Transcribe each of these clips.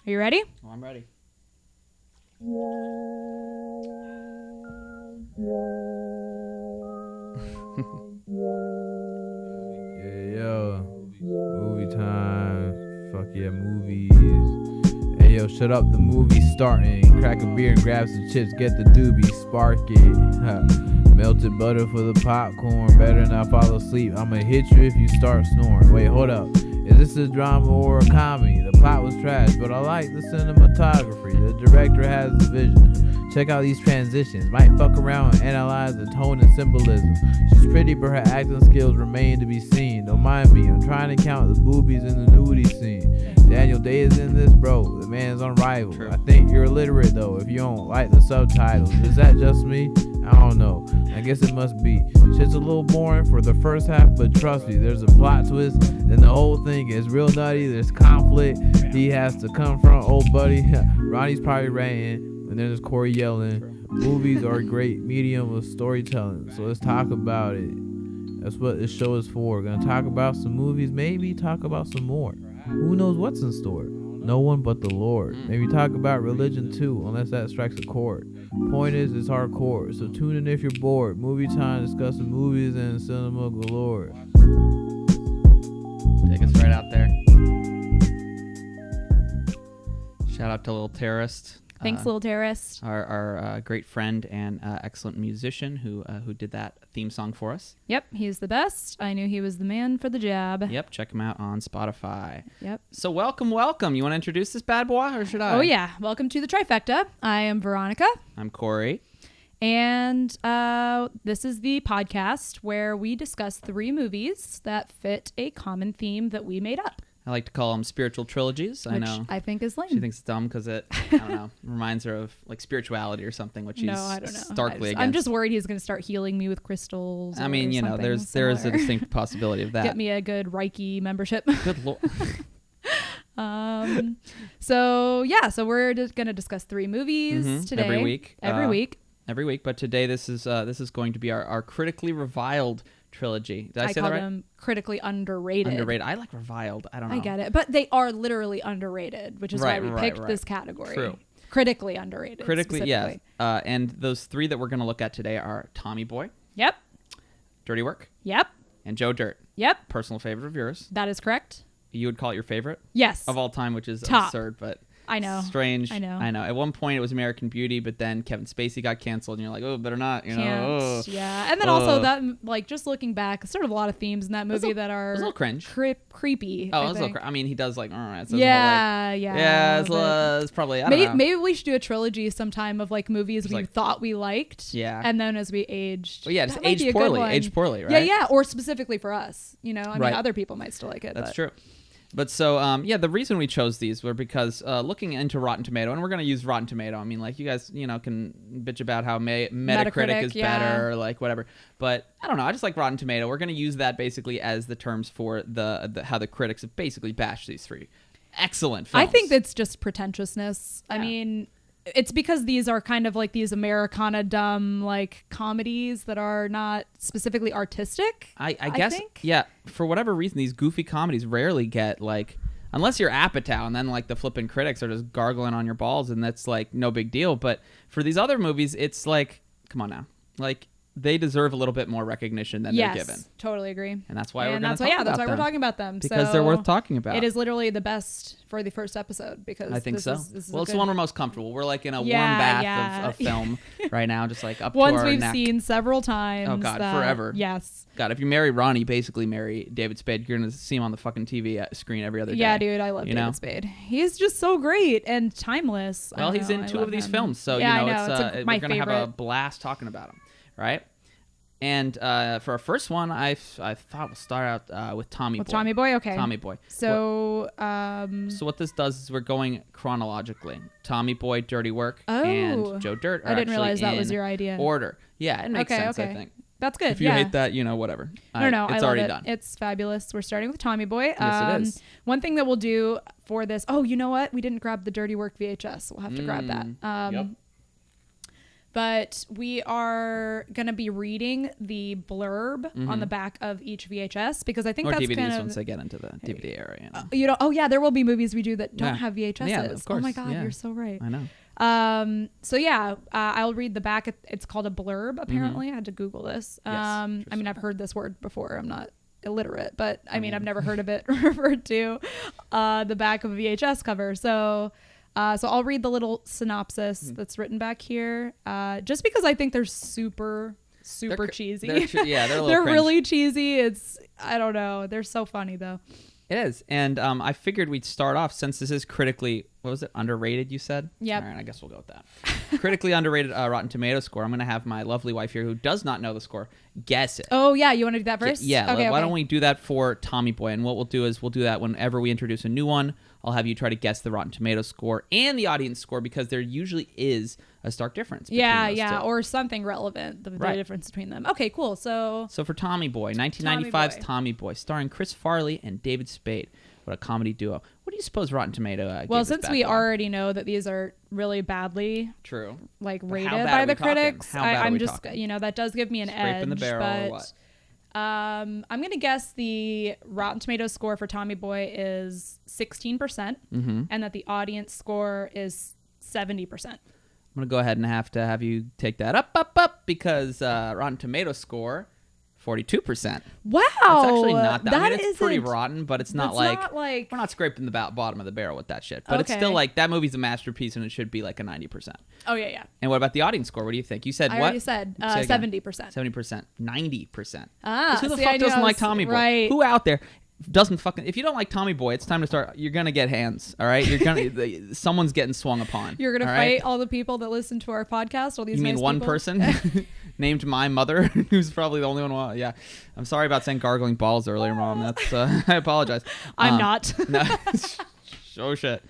Are you ready? Oh, I'm ready. Yeah, movie time. Fuck yeah, movies. Hey yo, shut up, the movie's starting. Crack a beer and grab some chips, get the doobie, spark it. Melted butter for the popcorn, better not fall asleep. I'ma hit you if you start snoring. Wait, hold up. Is this a drama or a comedy? The plot was trash, but I like the cinematography. The director has the vision. Check out these transitions. Might fuck around and analyze the tone and symbolism. She's pretty, but her acting skills remain to be seen. Don't mind me, I'm trying to count the boobies in the nudity scene. Daniel Day is in this, bro. The man's unrivaled. True. I think you're illiterate, though, if you don't like the subtitles. Is that just me? I don't know. I guess it must be. Shit's a little boring for the first half, but trust me, there's a plot twist. Then the whole thing is real nutty. There's conflict. He has to confront old buddy. Ronnie's probably ranting. And then there's Cory yelling. True. Movies are a great medium of storytelling, so let's talk about it. That's what this show is for. We're gonna talk about some movies, maybe talk about some more. Who knows what's in store? No one but the Lord. Maybe talk about religion too, unless that strikes a chord. Point is, it's hardcore, so tune in if you're bored. Movie time, discussing movies and cinema galore. Take us right out there. Shout out to Lil Terrorist. Thanks, Lil Terrorist. Our great friend and excellent musician who did that theme song for us. Yep, he's the best. I knew he was the man for the job. Yep, check him out on Spotify. Yep. So welcome. You want to introduce this bad boy, or should I? Oh, yeah. Welcome to the Trifecta. I am Veronica. I'm Cory. And this is the podcast where we discuss 3 movies that fit a common theme that we made up. I like to call them spiritual trilogies. Which I know. I think is lame. She thinks it's dumb because it, I don't know, reminds her of like spirituality or something, which No, he's I don't know. starkly against. I'm just worried he's going to start healing me with crystals. I mean, or something there is a similar. distinct possibility of that. Get me a good Reiki membership. Good lord. So we're just going to discuss 3 movies today. Every week. Every week. But today this is going to be our critically reviled trilogy. Did I say call that right? them critically underrated. Underrated. I like reviled. I don't know. I get it. But they are literally underrated, which is why we picked this category. True. Critically underrated. Critically, yes. And those 3 that we're going to look at today are Tommy Boy, Yep. Dirty Work, Yep. and Joe Dirt. Yep. Personal favorite of yours. That is correct. You would call it your favorite? Yes. Of all time, which is Top. absurd, but I know. strange. I know. At one point, it was American Beauty, but then Kevin Spacey got canceled, and you're like, oh, better not. You know. Can't. Yeah. And then also that, like, just looking back, sort of a lot of themes in that movie that are a little cringe. Creepy. Oh, I it was a think. little. I mean, he does like. It's Yeah. it's probably. I don't know. Maybe we should do a trilogy sometime of like movies we like- thought we liked. Yeah. And then as we aged. Well, yeah, just that might be aged a good poorly. one. Aged poorly, right? Yeah. Or specifically for us. I mean, Right. other people might still like it. That's but. true. But so, the reason we chose these were because looking into Rotten Tomato, and we're going to use Rotten Tomato. I mean, like, you guys, can bitch about how Metacritic is better or, like, whatever. But, I don't know. I just like Rotten Tomato. We're going to use that basically as the terms for the how the critics have basically bashed these 3 excellent films. I think that's just pretentiousness. Yeah. I mean, it's because these are kind of like these Americana dumb like comedies that are not specifically artistic. I guess, think. yeah, for whatever reason, these goofy comedies rarely get, like, unless you're Apatow, and then, like, the flipping critics are just gargling on your balls, and that's, like, no big deal. But for these other movies, it's like, come on now. Like, they deserve a little bit more recognition than they're given. Totally agree. And that's why we're going to talk about them. That's why we're talking about them. Because they're worth talking about. It is literally the best for the first episode because I think this so. is It's the one we're most comfortable. We're like in a warm bath of film right now, just like up to ones our we've neck. seen several times. Oh, God, forever. Yes. God, if you marry Ronnie, basically marry David Spade. You're going to see him on the fucking TV screen every other day. Yeah, dude, I love David Spade. He's just so great and timeless. Well, he's in 2 of these films, so yeah, we're going to have a blast talking about him, right? And for our first one, I thought we'll start out with Tommy Boy. With Tommy Boy? Okay. Tommy Boy. So, so what this does is we're going chronologically. Tommy Boy, Dirty Work, Oh. and Joe Dirt are I didn't realize that in was your idea. order. Yeah, it makes sense, okay. I think. That's good. If you hate that, whatever. No, it's I love already it. done. It's fabulous. We're starting with Tommy Boy. Yes, it is. One thing that we'll do for this. Oh, you know what? We didn't grab the Dirty Work VHS. We'll have to grab that. Yep. but we are going to be reading the blurb on the back of each VHS because I think or that's DVDs kind of once they get into the DVD era. Oh yeah, there will be movies we do that don't have VHSs. Yeah, of course. Oh my God, you're so right. I know. So yeah, I'll read the back. It's called a blurb. Apparently, I had to Google this. I mean, I've heard this word before. I'm not illiterate, but I mean, I've never heard of it referred to the back of a VHS cover. So I'll read the little synopsis that's written back here, just because I think they're super cheesy. They're really cheesy. I don't know. They're so funny though. It is. And I figured we'd start off, since this is critically, what was it, underrated, you said? Yeah. All right, I guess we'll go with that. Critically underrated Rotten Tomato score. I'm going to have my lovely wife here, who does not know the score, guess it. Oh, yeah. You want to do that first? Yeah. Okay, why don't we do that for Tommy Boy? And what we'll do is we'll do that whenever we introduce a new one. I'll have you try to guess the Rotten Tomato score and the audience score, because there usually is a stark difference between those two. Or something relevant, the difference between them. Okay, cool. So for Tommy Boy, 1995's Tommy Boy, starring Chris Farley and David Spade. What a comedy duo. What do you suppose Rotten Tomato well, since we already know that these are really badly rated by the critics, I'm just talking? That does give me an Scraping the barrel, but or what? I'm gonna guess the Rotten Tomatoes score for Tommy Boy is 16%, and that the audience score is 70%. I'm gonna go ahead and have you take that up because Rotten Tomato score 42%. Wow, it's actually not that. I mean, it's pretty rotten, but it's not like we're not scraping the bottom of the barrel with that shit. But it's still like that movie's a masterpiece, and it should be like a 90%. Oh yeah. And what about the audience score? What do you think? You said I already said 70%. 70%. 90%. Ah, who the fuck doesn't like Tommy Boy? Right. Who out there doesn't fucking? If you don't like Tommy Boy, it's time to start. You're gonna get hands. All right. You're gonna. Someone's getting swung upon. You're gonna fight all the people that listen to our podcast. All these. You mean one person? Named my mother, who's probably the only one. Yeah, I'm sorry about saying gargling balls earlier, Mom. That's I apologize. I'm not. No. Oh shit.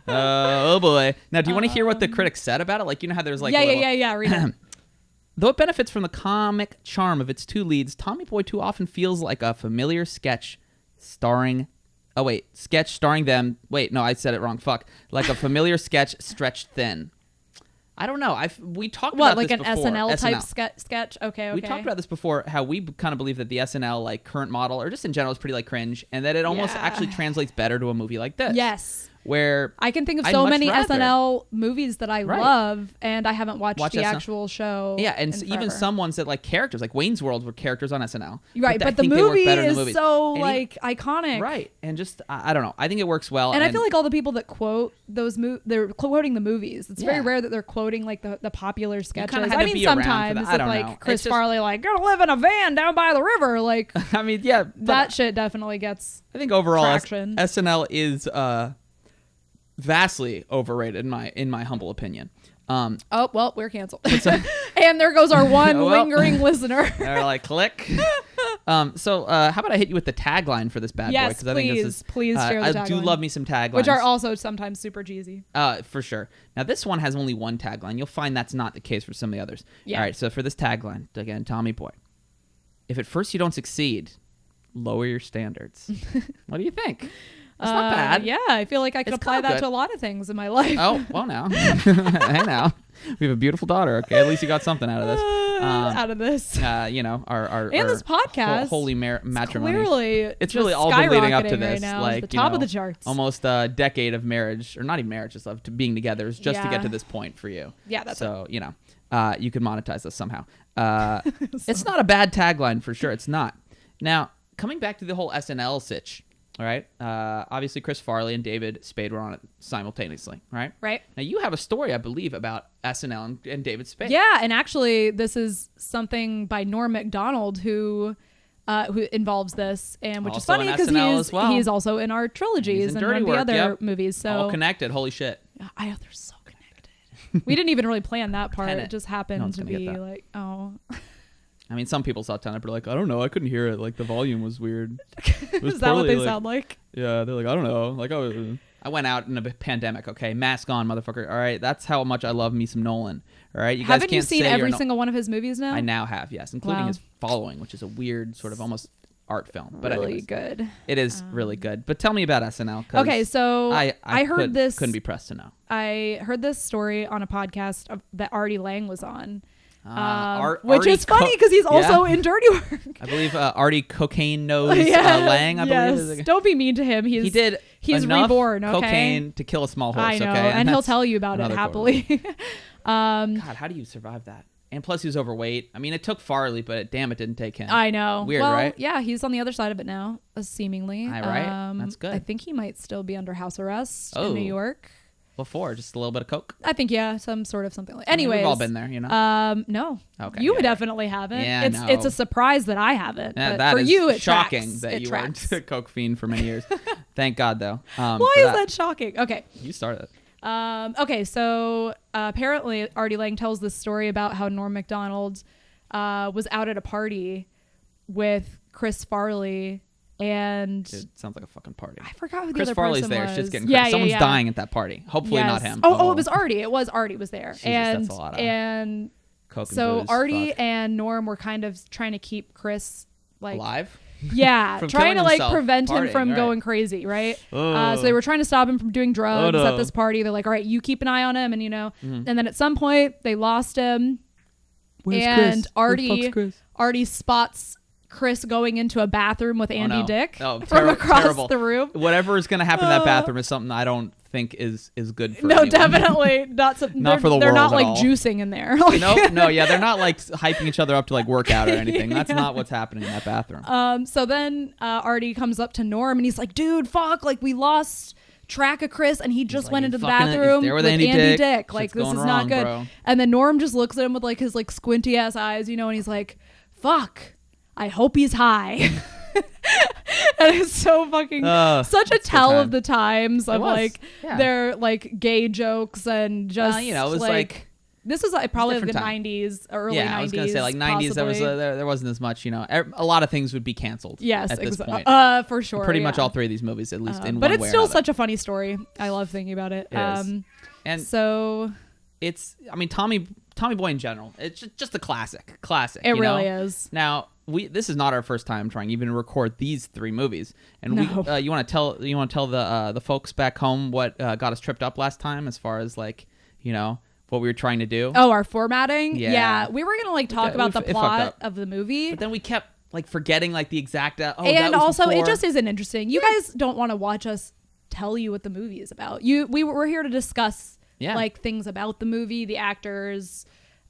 Oh boy. Now, do you want to hear what the critics said about it? Like, you know how there's like yeah. Read it. Though it benefits from the comic charm of its two leads, Tommy Boy too often feels like a familiar sketch starring them. Wait, no, I said it wrong. Fuck. Like a familiar sketch stretched thin. I don't know. We talked about this before. What, like an SNL type sketch? Okay. We talked about this before, how we kind of believe that the SNL like current model, or just in general, is pretty like cringe, and that it almost actually translates better to a movie like this. Yes. Where I can think of so many SNL movies that I love, and I haven't watched the actual show. Yeah, and even some ones that like characters, like Wayne's World, were characters on SNL. Right, but the movie is so like iconic. Right, and just I don't know. I think it works well. And I feel like all the people that quote those they're quoting the movies. It's very rare that they're quoting like the popular sketches. I mean, sometimes it's like Chris Farley like gonna live in a van down by the river. Like, I mean, yeah, that shit definitely gets. I think overall traction. SNL is vastly overrated in my humble opinion. Oh well, we're canceled. And there goes our one lingering listener. They're like, click. So how about I hit you with the tagline for this bad boy? Yes, I think this is, please share the tagline. I do love me some taglines, which are also sometimes super cheesy. For sure. Now this one has only one tagline. You'll find that's not the case for some of the others. Yeah. All right. So for this tagline, again, Tommy Boy, if at first you don't succeed, lower your standards. What do you think? It's not bad. Yeah, I feel like I could apply that to a lot of things in my life. Oh, well now. Hey now. We have a beautiful daughter, okay? At least you got something out of this. Our and this podcast. Holy matrimony. Clearly, it's really all been leading up to this. Right now, like the top of the charts. Almost a decade of marriage, or not even marriage, just of being together is just to get to this point for you. Yeah, that's so, you could monetize this somehow. It's not a bad tagline for sure. It's not. Now, coming back to the whole SNL sitch. All right. Obviously, Chris Farley and David Spade were on it simultaneously. Right. Right. Now, you have a story, I believe, about SNL and David Spade. Yeah, and actually, this is something by Norm Macdonald who involves this, and which also is funny because he's also in our trilogies and one of the other movies. So all connected. Holy shit! They're so connected. We didn't even really plan that part. It just happened to be like, oh. I mean, some people saw Tenet, but like, I don't know, I couldn't hear it. Like, the volume was weird. Is that what they sound like? Yeah, they're like, I don't know. Like, I went out in a pandemic, okay? Mask on, motherfucker. All right, that's how much I love me some Nolan. All right, you guys haven't you seen every single one of his movies now? I now have, yes, including his following, which is a weird sort of almost art film. But really anyways, good. It is really good. But tell me about SNL. 'Cause okay, so I heard this. Couldn't be pressed to know. I heard this story on a podcast that Artie Lang was on. Artie Which is funny because he's also in Dirty Work. I believe Artie Cocaine Nose Lang, I believe. Don't be mean to him. He did enough reborn, okay? Cocaine to kill a small horse. I know, okay? and he'll tell you about it happily. God, how do you survive that? And plus, he was overweight. I mean, it took Farley, but damn, it didn't take him. I know. Weird, well, right? Yeah, he's on the other side of it now, seemingly. Right? That's good. I think he might still be under house arrest in New York. Before, just a little bit of coke? I think, some sort of something like. Anyways, we've all been there, you know. No. Okay. You definitely haven't. Yeah, it's a surprise that I haven't. Yeah, but that for is you, it shocking tracks. that it you tracks. weren't a coke fiend for many years. Thank God, though. Why is that shocking? Okay. You started. Okay, so apparently Artie Lang tells this story about how Norm Macdonald was out at a party with Chris Farley. And it sounds like a fucking party. I forgot who the Chris other Farley's person there. was. It's just getting crazy. Someone's dying at that party. Hopefully not him. Oh, it was Artie. It was Artie was there. Jesus, and that's a lot of and coke and so booze. Artie and Norm were kind of trying to keep Chris alive. Yeah, trying to prevent him from going crazy, right? Oh. So they were trying to stop him from doing drugs at this party. They're like, all right, you keep an eye on him, and and then at some point they lost him. Where's Chris? Artie spots Chris going into a bathroom with Andy Dick from across the room. Whatever is going to happen in that bathroom is something I don't think is good for no anyone. Definitely not for the world. They're not like juicing in there. They're not like hyping each other up to like work out or anything. That's not what's happening in that bathroom. So then Artie comes up to Norm and he's like, dude, fuck, like we lost track of Chris and he just went into the bathroom with Andy Dick. Like this is not good. Bro. And then Norm just looks at him with like his like squinty ass eyes, and he's like, fuck, I hope he's high. And it's so fucking such a tell of the times of their like gay jokes and just it was like this was probably the 90s, early 90s. I was gonna say like 90s. There wasn't as much. A lot of things would be canceled. Yes, at this point, for sure. Pretty much all three of these movies, at least in one way. But it's still or another. such a funny story. I love thinking about it. And so it's, I mean, Tommy Boy in general, it's just a classic. It really is. Now this is not our first time trying even to record these three movies, and you want to tell the folks back home what got us tripped up last time as far as like what we were trying to do. Oh, our formatting. Yeah, we were gonna like talk about the plot of the movie, but then we kept like forgetting like the exact. And also, it just isn't interesting. You guys don't want to watch us tell you what the movie is about. We were here to discuss like things about the movie, the actors.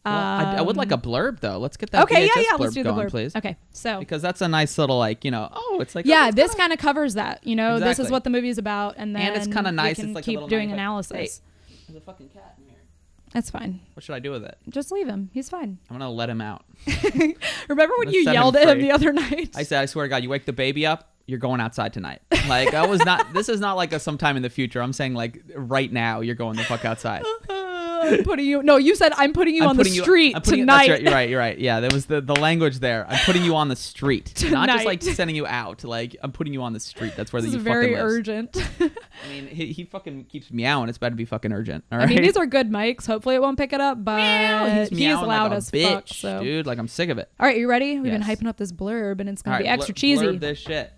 Well, I would like a blurb though. Let's get that. Okay, VHS let's do the going, blurb, please. Okay, so because that's a nice little like it's like this kind of covers that. Exactly. This is what the movie is about, and then it's kind of nice. We can it's like keep doing analysis. Hey, there's a fucking cat in here. That's fine. What should I do with it? Just leave him. He's fine. I'm gonna let him out. Remember when you yelled at him the other night? I said, I swear to God, you wake the baby up, you're going outside tonight. Like I was not. This is not like sometime in the future. I'm saying like right now, you're going the fuck outside. I'm putting you. No, you said I'm putting you on the street tonight. That's right. You're right. Yeah, there was the language there. I'm putting you on the street, not just like sending you out. Like I'm putting you on the street. That's where you fucking live. Very urgent. I mean, he fucking keeps meowing. It's better to be fucking urgent. All right. I mean, these are good mics. Hopefully, it won't pick it up. But he's loud like as bitch, fuck. So, dude, like I'm sick of it. All right, you ready? We've been hyping up this blurb, and it's gonna be extra cheesy. Blurb this shit.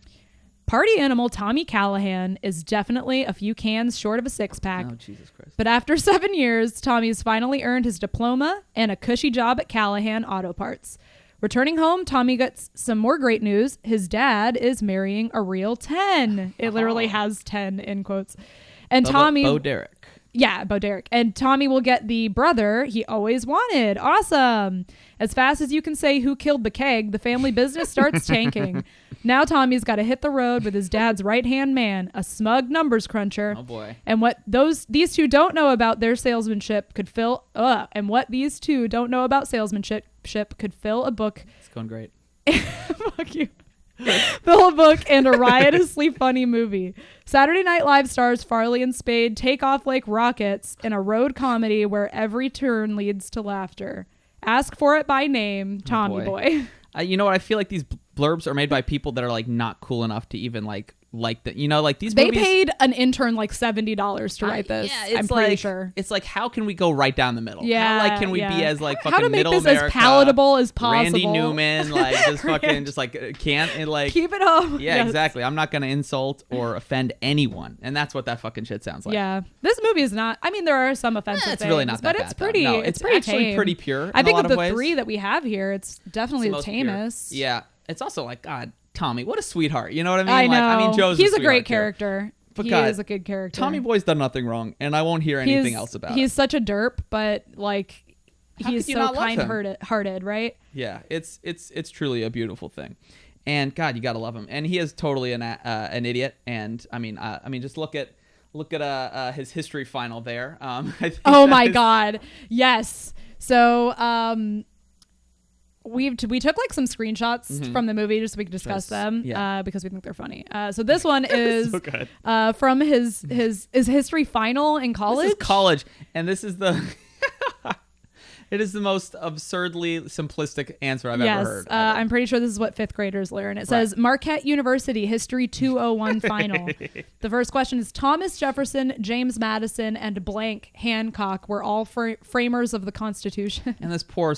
Party animal Tommy Callahan is definitely a few cans short of a six-pack. Oh, Jesus Christ. But after 7 years, Tommy's finally earned his diploma and a cushy job at Callahan Auto Parts. Returning home, Tommy gets some more great news. His dad is marrying a real 10. It literally has 10 in quotes. And Tommy... Bo Derek. Yeah, Bo Derek. And Tommy will get the brother he always wanted. Awesome. As fast as you can say who killed the keg, the family business starts tanking. Now Tommy's got to hit the road with his dad's right-hand man, a smug numbers cruncher. Oh boy. And what these two don't know about their salesmanship could fill a book. It's going great. Fuck you. Fill a book and a riotously funny movie. Saturday Night Live stars Farley and Spade take off like rockets in a road comedy where every turn leads to laughter. Ask for it by name, Tommy Boy. You know what? I feel like these blurbs are made by people that are like not cool enough to even like like that. You know, like these they movies, paid an intern like $70 to write this. Yeah, I'm pretty sure. It's like, how can we go right down the middle? Yeah, how like can we be as like fucking how to make middle this America, as palatable as possible? Randy Newman, like just fucking just like can't like keep it up. Yeah, exactly. I'm not gonna insult or offend anyone, and that's what that fucking shit sounds like. Yeah, this movie is not. I mean, there are some offensive it's things, really not that but bad, it's pretty. No, it's pretty actually tame. Pretty pure. I think of the ways. 3 that we have here, it's definitely the tamest. Pure. Yeah, it's also like God. Tommy, what a sweetheart. You know what I mean? I know. I mean, Joe's he's a great character. But he is a good character. Tommy Boy's done nothing wrong, and I won't hear anything else about it. He's such a derp, but like he's so kind-hearted, right? Yeah, it's truly a beautiful thing, and God, you gotta love him. And he is totally an idiot. And I mean, just look at his history final there. Oh my God, yes. So we took like some screenshots from the movie just so we could discuss them because we think they're funny. So this one is so from his history final in college. This is college, and this is the it is the most absurdly simplistic answer I've ever heard. I'm pretty sure this is what 5th graders learn. It says Marquette University History 201 final. The first question is Thomas Jefferson, James Madison, and blank Hancock were all framers of the Constitution. And this poor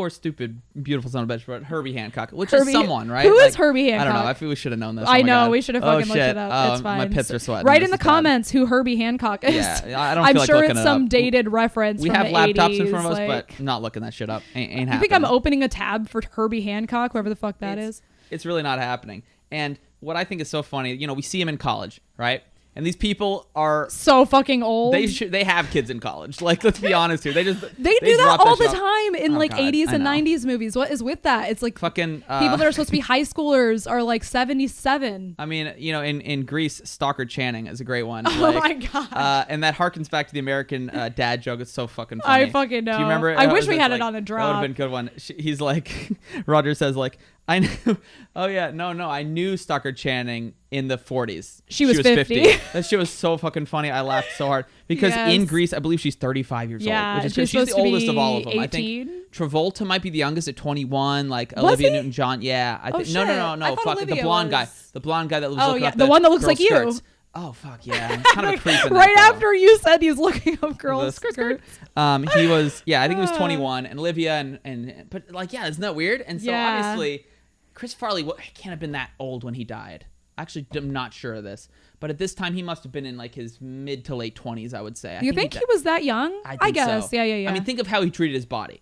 stupid beautiful son of a bitch, but Herbie Hancock, which is someone, right? Who is Herbie Hancock? I don't know. I feel we should have known this. I know. We should have fucking looked it up. It's fine. My pits are sweating. Write in the comments who Herbie Hancock is. Yeah, I don't. I'm feel like sure it's some dated reference. We from have the laptops 80s, in front of us, but not looking that shit up. Ain't happening. You think I'm opening a tab for Herbie Hancock, whoever the fuck that is? It's really not happening. And what I think is so funny, we see him in college, right? And these people are so fucking old. They have kids in college. Like, let's be honest here. They do that all the time in 80s and 90s movies. What is with that? It's like fucking people that are supposed to be high schoolers are like 77. I mean, in Greece, Stockard Channing is a great one. Oh my God. And that harkens back to the American dad joke. It's so fucking funny. I fucking know. Do you remember it? I wish we had it on the drop. That would have been a good one. He's like, Roger says like, I knew. Oh yeah, no. I knew Stockard Channing in the 40s. She was 50. That shit was so fucking funny. I laughed so hard because in Greece, I believe she's 35 years old, which is good. She's the oldest of all of them. 18? I think Travolta might be the youngest at 21. Like Olivia Newton-John. Yeah, I think. No. Fuck the blonde guy. The blond guy that was looking up the one that looks like skirts. you. Oh fuck yeah, kind of a creep in that, right after you said he's looking up girls' skirts. He was I think he was 21, and Olivia and but like isn't that weird? And so obviously Chris Farley can't have been that old when he died. Actually, I'm not sure of this, but at this time he must have been in like his mid to late 20s. I would say. You think he was that young? I guess. So. Yeah. I mean, think of how he treated his body.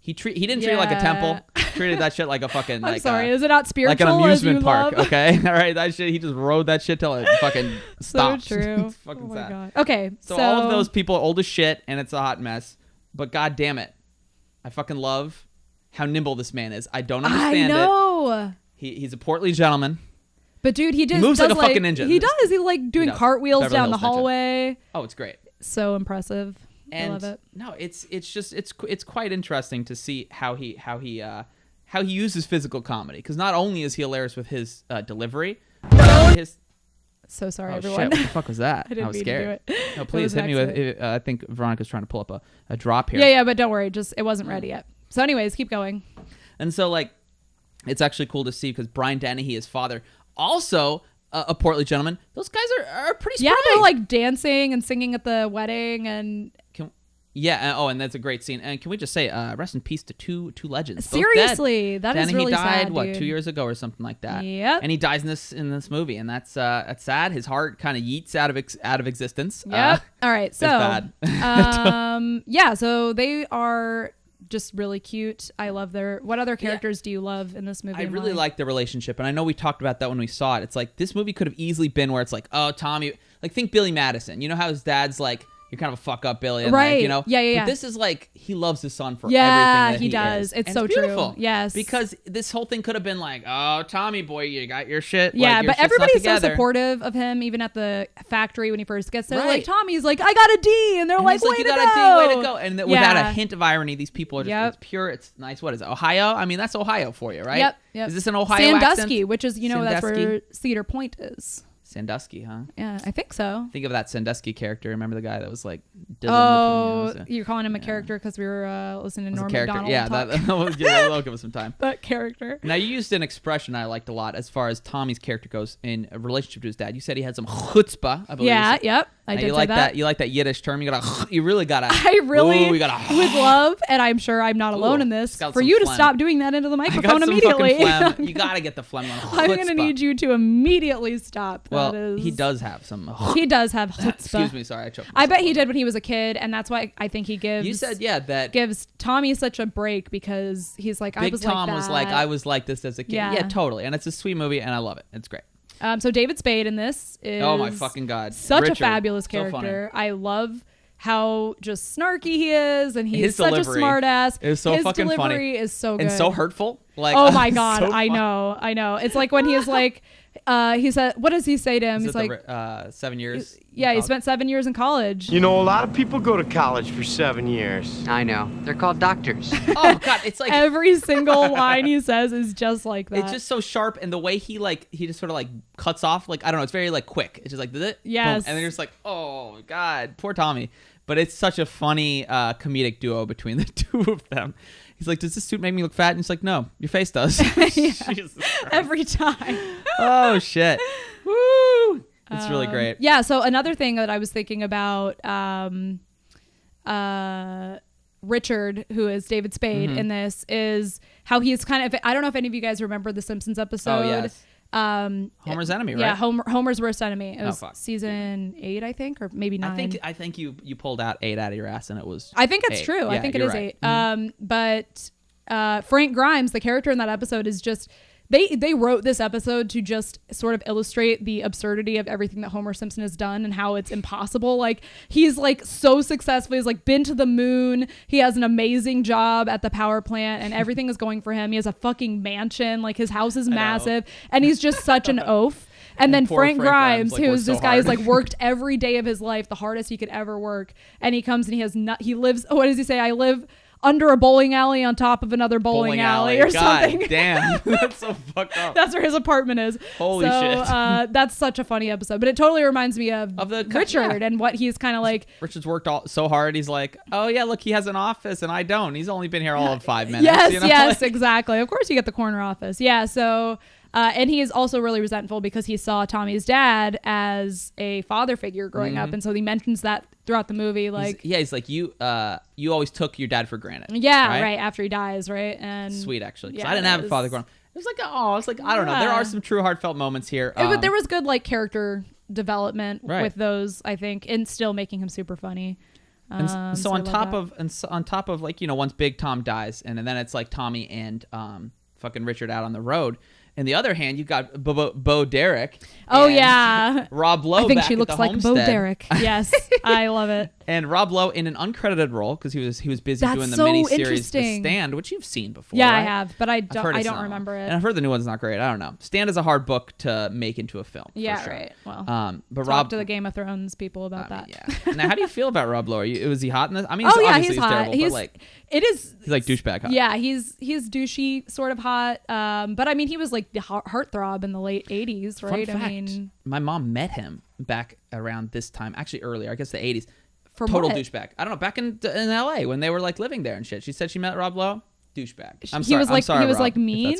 He didn't treat it like a temple. Treated that shit like a fucking. I'm sorry. Is it not spiritual? Like an amusement park. Love? Okay. All right. That shit. He just rode that shit till it fucking stopped. So true. It's fucking my sad. God. Okay. So all of those people are old as shit, and it's a hot mess. But god damn it, I fucking love how nimble this man is. I don't understand it. I know. He's a portly gentleman. But dude, he moves like a fucking ninja. He does. He's like doing cartwheels Beverly down the Hills hallway. Oh, it's great. So impressive. And I love it. No, it's quite interesting to see how he uses physical comedy, because not only is he hilarious with his delivery, his. So sorry, everyone. Shit, what the fuck was that? I was scared. Do it. No, please hit me with. I think Veronica's trying to pull up a drop here. Yeah, but don't worry. It wasn't ready yet. So, anyways, keep going. And so, like, it's actually cool to see because Brian Dennehy, his father, also a portly gentleman. Those guys are pretty spry. Yeah, they're like dancing and singing at the wedding and. And that's a great scene. And can we just say, rest in peace to two legends? Seriously, that is really sad. Dennehy died 2 years ago or something like that. Yep. And he dies in this movie, and that's sad. His heart kind of yeets out of existence. Yep. All right. So, bad. So they are just really cute. I love what other characters do you love in this movie? I really like their relationship, and I know we talked about that when we saw it. It's like this movie could have easily been where it's like, oh, Tommy, like think Billy Madison. You know how his dad's like, you're kind of a fuck up, Billy, and right? Like, Yeah. But this is like he loves his son for everything that he does. Is. It's and so it's beautiful. True. Yes, because this whole thing could have been like, oh, Tommy boy, you got your shit. Yeah, like, your but everybody's so together. supportive of him, even at the factory when he first gets there. Right. Like Tommy's like, I got a D, and they're and like, way to go. way to go. And without a hint of irony, these people are just it's pure. It's nice. What is it? Ohio? I mean, that's Ohio for you, right? Yep. Is this an Ohio Sandusky, accent? Which is that's where Cedar Point is. Sandusky, huh? Yeah, I think so. Think of that Sandusky character. Remember the guy that was like... You're calling him a character because we were listening to Norm Macdonald Yeah, that'll give us some time. That character. Now, you used an expression I liked a lot as far as Tommy's character goes in a relationship to his dad. You said he had some chutzpah, I believe. Yeah, yep. I did say that. You like that Yiddish term? You really gotta... I really would love, and I'm sure I'm not alone in this, for you to stop doing that into the microphone immediately. You gotta get the phlegm on. I'm gonna need you to immediately stop. Well, he does have some... He does have chutzpah. Excuse me, sorry, I choked myself. I bet he did when he was a kid, and that's why I think he gives... You said, that... Gives Tommy such a break because he's like, Big Tom was like, I was like this as a kid. Yeah, totally. And it's a sweet movie, and I love it. It's great. So David Spade in this is... Oh, my fucking God. Such Richard, a fabulous character. I love how just snarky he is, and he's such a smart ass. His fucking delivery is so good. And so hurtful. Like, oh, my God. So I know. It's like when he's like... he said, what does he say to him? He's like, 7 years. Yeah, he spent 7 years in college. You know, a lot of people go to college for 7 years. I know. They're called doctors. Oh, God. It's like every single line he says is just like that. It's just so sharp. And the way he just sort of like cuts off, like, I don't know. It's very like quick. It's just like, yes. Boom. And then you're just like, oh, God, poor Tommy. But it's such a funny comedic duo between the two of them. He's like, does this suit make me look fat? And he's like, no, your face does. Jesus Christ. Every time. Oh, shit. Woo. It's really great. Yeah. So another thing that I was thinking about, Richard, who is David Spade in this, is how he's kind of, I don't know if any of you guys remember the Simpsons episode. Oh, yes. Homer's enemy, right? Yeah, Homer's worst enemy. It was season 8, I think, or maybe 9. I think you pulled out 8 out of your ass, and it was. I think it's true. Yeah, I think it is right. 8. But Frank Grimes, the character in that episode, is just they wrote this episode to just sort of illustrate the absurdity of everything that Homer Simpson has done and how it's impossible. Like, he's like so successful. He's like been to the moon. He has an amazing job at the power plant and everything is going for him. He has a fucking mansion. Like, his house is massive and he's just such an oaf. And then Frank Grimes, like, who's this guy who's like worked every day of his life, the hardest he could ever work. And he comes and he lives, what does he say? I live under a bowling alley on top of another bowling alley or something. God damn. That's so fucked up. That's where his apartment is. Holy shit. That's such a funny episode. But it totally reminds me of the Richard and what he's kind of like. Richard's worked so hard. He's like, oh, yeah, look, he has an office and I don't. He's only been here all of 5 minutes. Yes, you know? Yes, exactly. Of course you get the corner office. Yeah, so... and he is also really resentful because he saw Tommy's dad as a father figure growing up, and so he mentions that throughout the movie. Like, he's like, you always took your dad for granted. Yeah, right after he dies, right? And sweet, actually, because I didn't have a father growing up. It was like, I don't know. There are some true heartfelt moments here. But there was good like character development with those, I think, and still making him super funny. And so on top of like, you know, once Big Tom dies, and then it's like Tommy and fucking Richard out on the road. On the other hand, you got Bo Derek. Oh yeah, Rob Lowe. I think she looks like Bo Derek. Yes, I love it. And Rob Lowe in an uncredited role because he was busy doing the miniseries The Stand, which you've seen before. Yeah, right? I have, but I don't remember it. And I've heard the new one's not great. I don't know. Stand is a hard book to make into a film. Yeah, sure. right. Well, but talk to the Game of Thrones people about that. Yeah. Now, how do you feel about Rob Lowe? Was he hot in this? I mean, he's obviously hot. Terrible, but like he's like douchebag hot. Yeah, he's douchey, sort of hot. But I mean, he was like the heartthrob in the late 80s, right? Fun fact, I mean, my mom met him back around this time, actually earlier, I guess the 80s. For total what? douchebag. I don't know, back in LA when they were like living there and shit. She said she met Rob Lowe. Douchebag. He was Rob, like mean.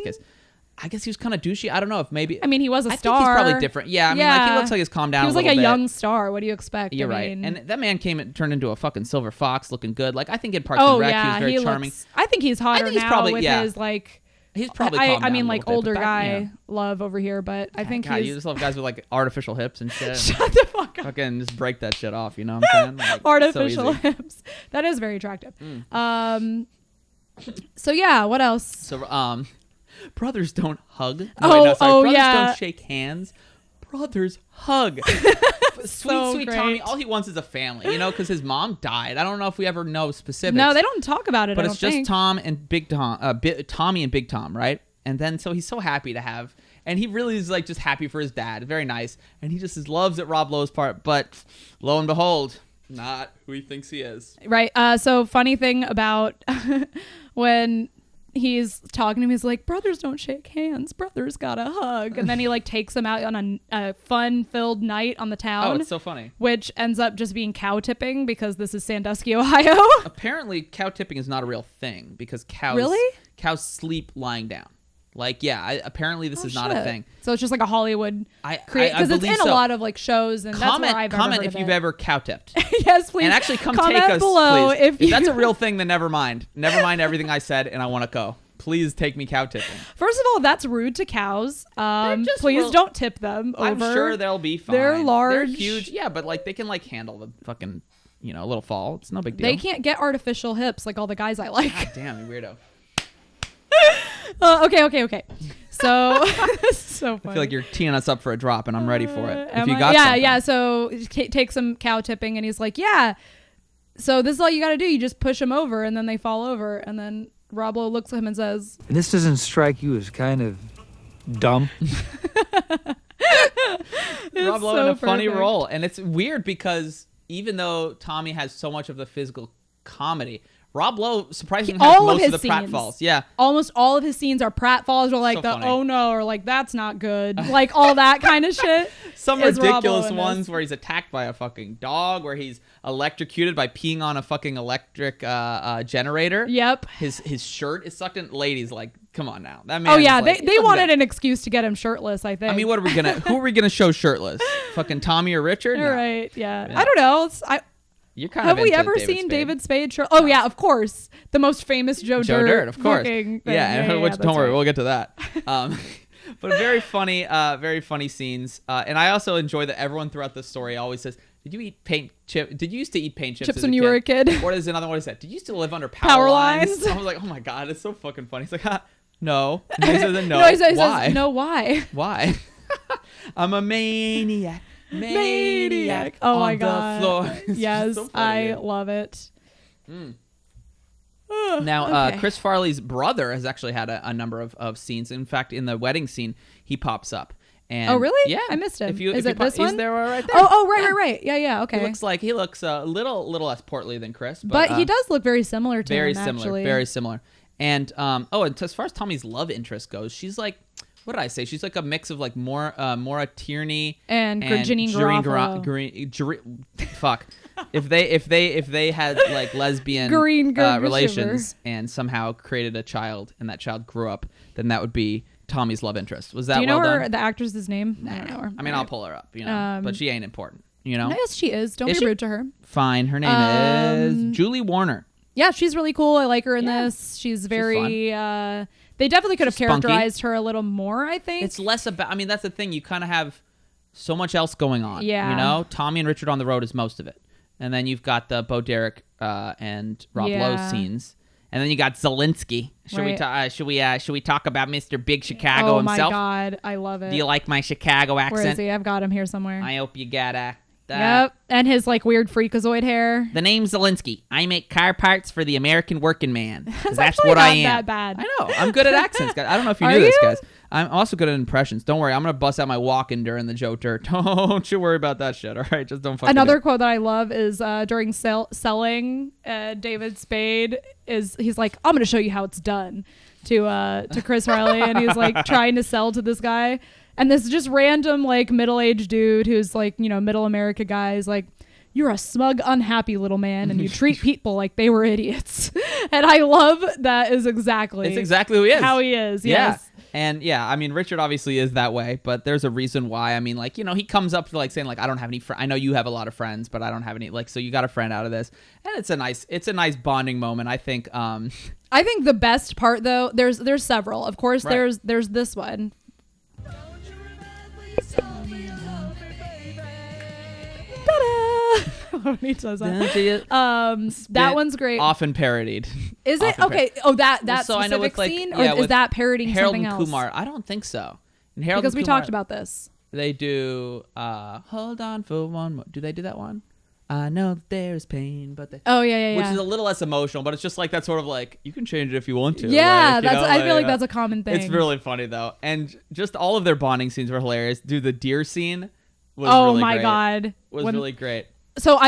I guess he was kind of douchey. I don't know if maybe. I mean, he was a star. I think he's probably different. Yeah, I mean, like he looks like he's calmed down. He was a like little bit. Young star. What do you expect? You're right. And that man turned into a fucking silver fox, looking good. Like I think in Parks and Rec, he was very charming. I think he's hotter now with his like. He's probably. I mean, like older guy love over here, but I think you just love guys with like artificial hips and shit. Shut the fuck up. Fucking just break that shit off. You know what I'm saying? Like, artificial hips. That is very attractive. So yeah, what else? So brothers don't hug. Brothers don't shake hands. Brothers hug. Sweet great. Tommy. All he wants is a family, you know, because his mom died. I don't know if we ever know specifics. No, they don't talk about it. But it's just Tom and Big Tom, Tommy and Big Tom, right? And then so he's so happy to have, and he really is like just happy for his dad. Very nice, and he just loves it. Rob Lowe's part, but lo and behold, not who he thinks he is. Right. So funny thing about when he's talking to him. He's like, brothers don't shake hands. Brothers gotta hug. And then he like takes him out on a fun-filled night on the town. Oh, it's so funny. Which ends up just being cow tipping because this is Sandusky, Ohio. Apparently, cow tipping is not a real thing because cows sleep lying down. Like, yeah, apparently this is not a thing. So it's just like a Hollywood because it's in a lot of like shows and that's where I've comment if you've ever cow tipped. Yes, please. And actually come comment take us below please. if that's a real thing, then never mind. Never mind everything I said and I want to go. Please take me cow tipping. First of all, that's rude to cows. Please don't tip them over. I'm sure they'll be fine. They're large. They're huge. Yeah, but like they can like handle the fucking, a little fall. It's no big deal. They can't get artificial hips like all the guys I like. God damn, you weirdo. Okay. So, so funny. I feel like you're teeing us up for a drop, and I'm ready for it. If you got something. Yeah. So take some cow tipping, and he's like, yeah. So this is all you got to do. You just push them over, and then they fall over, and then Rob Lowe looks at him and says, "This doesn't strike you as kind of dumb?" Rob Lowe in a funny role, and it's weird because even though Tommy has so much of the physical comedy, Rob Lowe surprisingly has most of the pratfalls. Yeah. Almost all of his scenes are pratfalls or like oh no or like that's not good. Like all that kind of shit. Some ridiculous ones where he's attacked by a fucking dog, where he's electrocuted by peeing on a fucking electric generator. Yep. His shirt is sucked in. Ladies, like, come on now. That man. Oh yeah, they wanted an excuse to get him shirtless, I think. I mean, who are we gonna show shirtless? Fucking Tommy or Richard? No. Right, yeah. I don't know. Have we ever seen David Spade? Oh yeah, of course, the most famous Joe Dirt, of course. Yeah, don't worry, we'll get to that. But very funny scenes. And I also enjoy that everyone throughout the story always says, "Did you eat paint chip? Did you used to eat paint chips when you were a kid?" Or there's another one who said, "Did you used to live under power lines?" I was like, "Oh my god, it's so fucking funny." He's like, "No." And he says, "No." He says, "No, why?" Why? I'm a maniac. Oh my god. The floor. Yes, so I love it. Now, Chris Farley's brother has actually had a number of scenes. In fact, in the wedding scene, he pops up. And oh really? Yeah, I missed him. Is it this one? He's there right there. Oh, right. Yeah. Okay. He looks a little less portly than Chris, but he does look very similar to him. Very similar. And and as far as Tommy's love interest goes, she's like, what did I say? She's like a mix of like Maura Tierney and Janine Garofalo. Fuck. If they had like lesbian relations and somehow created a child and that child grew up, then that would be Tommy's love interest. Was that Do you know done? The actress's name? Nah. I don't know her. I mean, I'll pull her up, but she ain't important, No, yes, she is. Don't be rude to her. Fine. Her name is Julie Warner. Yeah, she's really cool. I like her in this. She's very... they definitely could have characterized her a little more, I think. It's less about... I mean, that's the thing. You kind of have so much else going on. Yeah. Tommy and Richard on the road is most of it. And then you've got the Bo Derek and Rob Lowe scenes. And then you got Zelensky. Should we talk about Mr. Big Chicago himself? Oh my God, I love it. Do you like my Chicago accent? Where is he? I've got him here somewhere. I hope you got that. Yep, and his like weird freakazoid hair. The name's Zelensky. I make car parts for the American working man. That's what I am. That bad. I know. I'm good at accents, guys. I don't know if you knew this, guys. I'm also good at impressions. Don't worry. I'm gonna bust out my walking during the Joe Dirt. Don't you worry about that shit. All right, just don't fucking. Another quote that I love is during selling David Spade he's like, "I'm gonna show you how it's done," to Chris Farley, and he's like trying to sell to this guy. And this just random like middle-aged dude who's like, middle America guy is like, "You're a smug, unhappy little man and you treat people like they were idiots." And I love that is exactly. It's exactly who he is. How he is. Yes. Yeah. And yeah, I mean, Richard obviously is that way, but there's a reason why. I mean, like, he comes up to like saying like, "I don't have any friends. I know you have a lot of friends, but I don't have any." Like, so you got a friend out of this. And it's a nice bonding moment. I think the best part though, there's several. Of course, right. there's this one. He does that. That one's great. Often parodied. Is it? Okay. Oh, that specific scene? Or is that parodying Harold something and else? Kumar. I don't think so. Because we talked about this. They do Hold On for One More. Do they do that one? I know there's pain, but oh yeah. Which is a little less emotional, but it's just like that sort of like, you can change it if you want to. Yeah, I feel like that's a common thing. It's really funny though. And just all of their bonding scenes were hilarious. Dude, the deer scene was really great. God. Was really great. So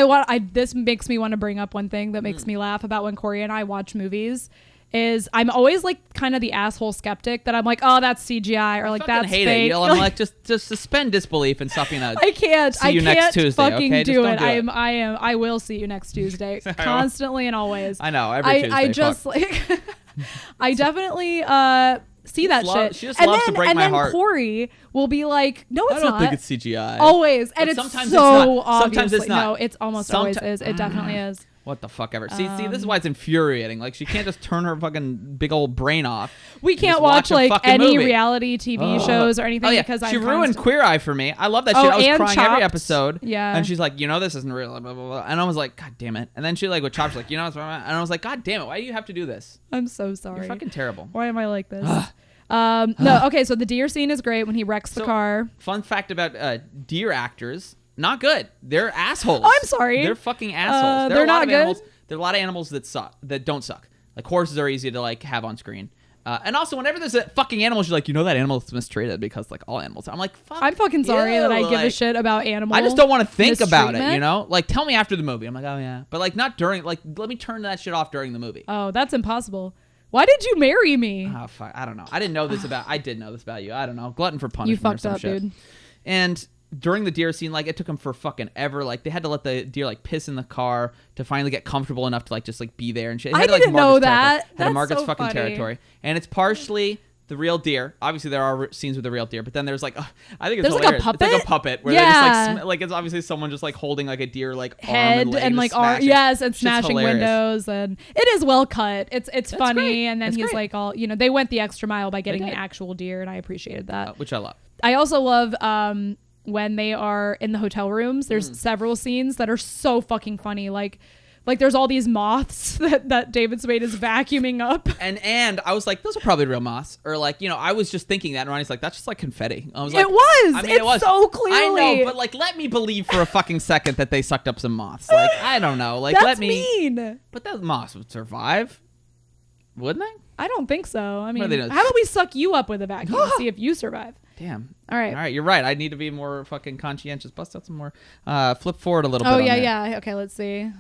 this makes me want to bring up one thing that makes me laugh about when Cory and I watch movies. Is I'm always like kind of the asshole skeptic that I'm like, oh, that's CGI or like that's hate fake. it. I'm like, just suspend disbelief and stop being a. I can't. See you next Tuesday. Fucking Okay? do Just it. don't do it. I will see you next Tuesday, constantly and always. I know. Every Tuesday. I just like. I definitely see that shit. She just loves to break my heart. And then Cory will be like, no, it's not. I don't think it's CGI. Always, and But it's so obvious. Sometimes it's not. No, it's almost always is. It definitely is. What the fuck ever. See, this is why it's infuriating. Like, she can't just turn her fucking big old brain off. We can't watch like any reality TV shows or anything because she ruined Queer Eye for me. I love that shit. I was crying every episode. Yeah. And she's like, this isn't real. Blah, blah, blah. And I was like, God damn it. And then she like with Chopped, like, it's and I was like, God damn it. Why do you have to do this? I'm so sorry. You're fucking terrible. Why am I like this? No. Okay. So the deer scene is great when he wrecks the car. Fun fact about deer actors. Not good. They're assholes. Oh, I'm sorry. They're fucking assholes. They're not good. There are a lot of animals that suck, that don't suck. Like horses are easy to like have on screen. And also, whenever there's a fucking animal, she's like, that animal's mistreated because like all animals. I'm like, fuck. I'm fucking sorry that I give a shit about animals. I just don't want to think about it, Like, tell me after the movie. I'm like, oh yeah, but like not during. Like, let me turn that shit off during the movie. Oh, that's impossible. Why did you marry me? Oh fuck, I don't know. I didn't know this about. I did know this about you. I don't know. Glutton for punishment. You fucked or some up, shit. dude. And during the deer scene, like it took them for fucking ever. Like they had to let the deer like piss in the car to finally get comfortable enough to like just like be there and shit. I didn't know that. Had to mark its so fucking funny. territory, and it's partially the real deer. Obviously, there are scenes with the real deer, but then there's like I think it's there's hilarious. Like a puppet? It's like a puppet where they're just like it's obviously someone just like holding like a deer like head arm and like arm, and smashing windows, and it is well cut. It's funny, great. and then It's he's great. like all they went the extra mile by getting an actual deer, and I appreciated that, which I love. I also love when they are in the hotel rooms. There's several scenes that are so fucking funny, like there's all these moths that David Spade is vacuuming up. And I was like, those are probably real moths. Or like, I was just thinking that. And Ronnie's like, that's just like confetti. I was like, it was so clearly. I know, but like, let me believe for a fucking second that they sucked up some moths. Like, I don't know. Like, that's mean. But those moths would survive. Wouldn't they? I don't think so. I mean, how about we suck you up with a vacuum and see if you survive? Damn. All right. You're right. I need to be more fucking conscientious. Bust out some more. Flip forward a little bit. Oh, yeah. Okay, let's see.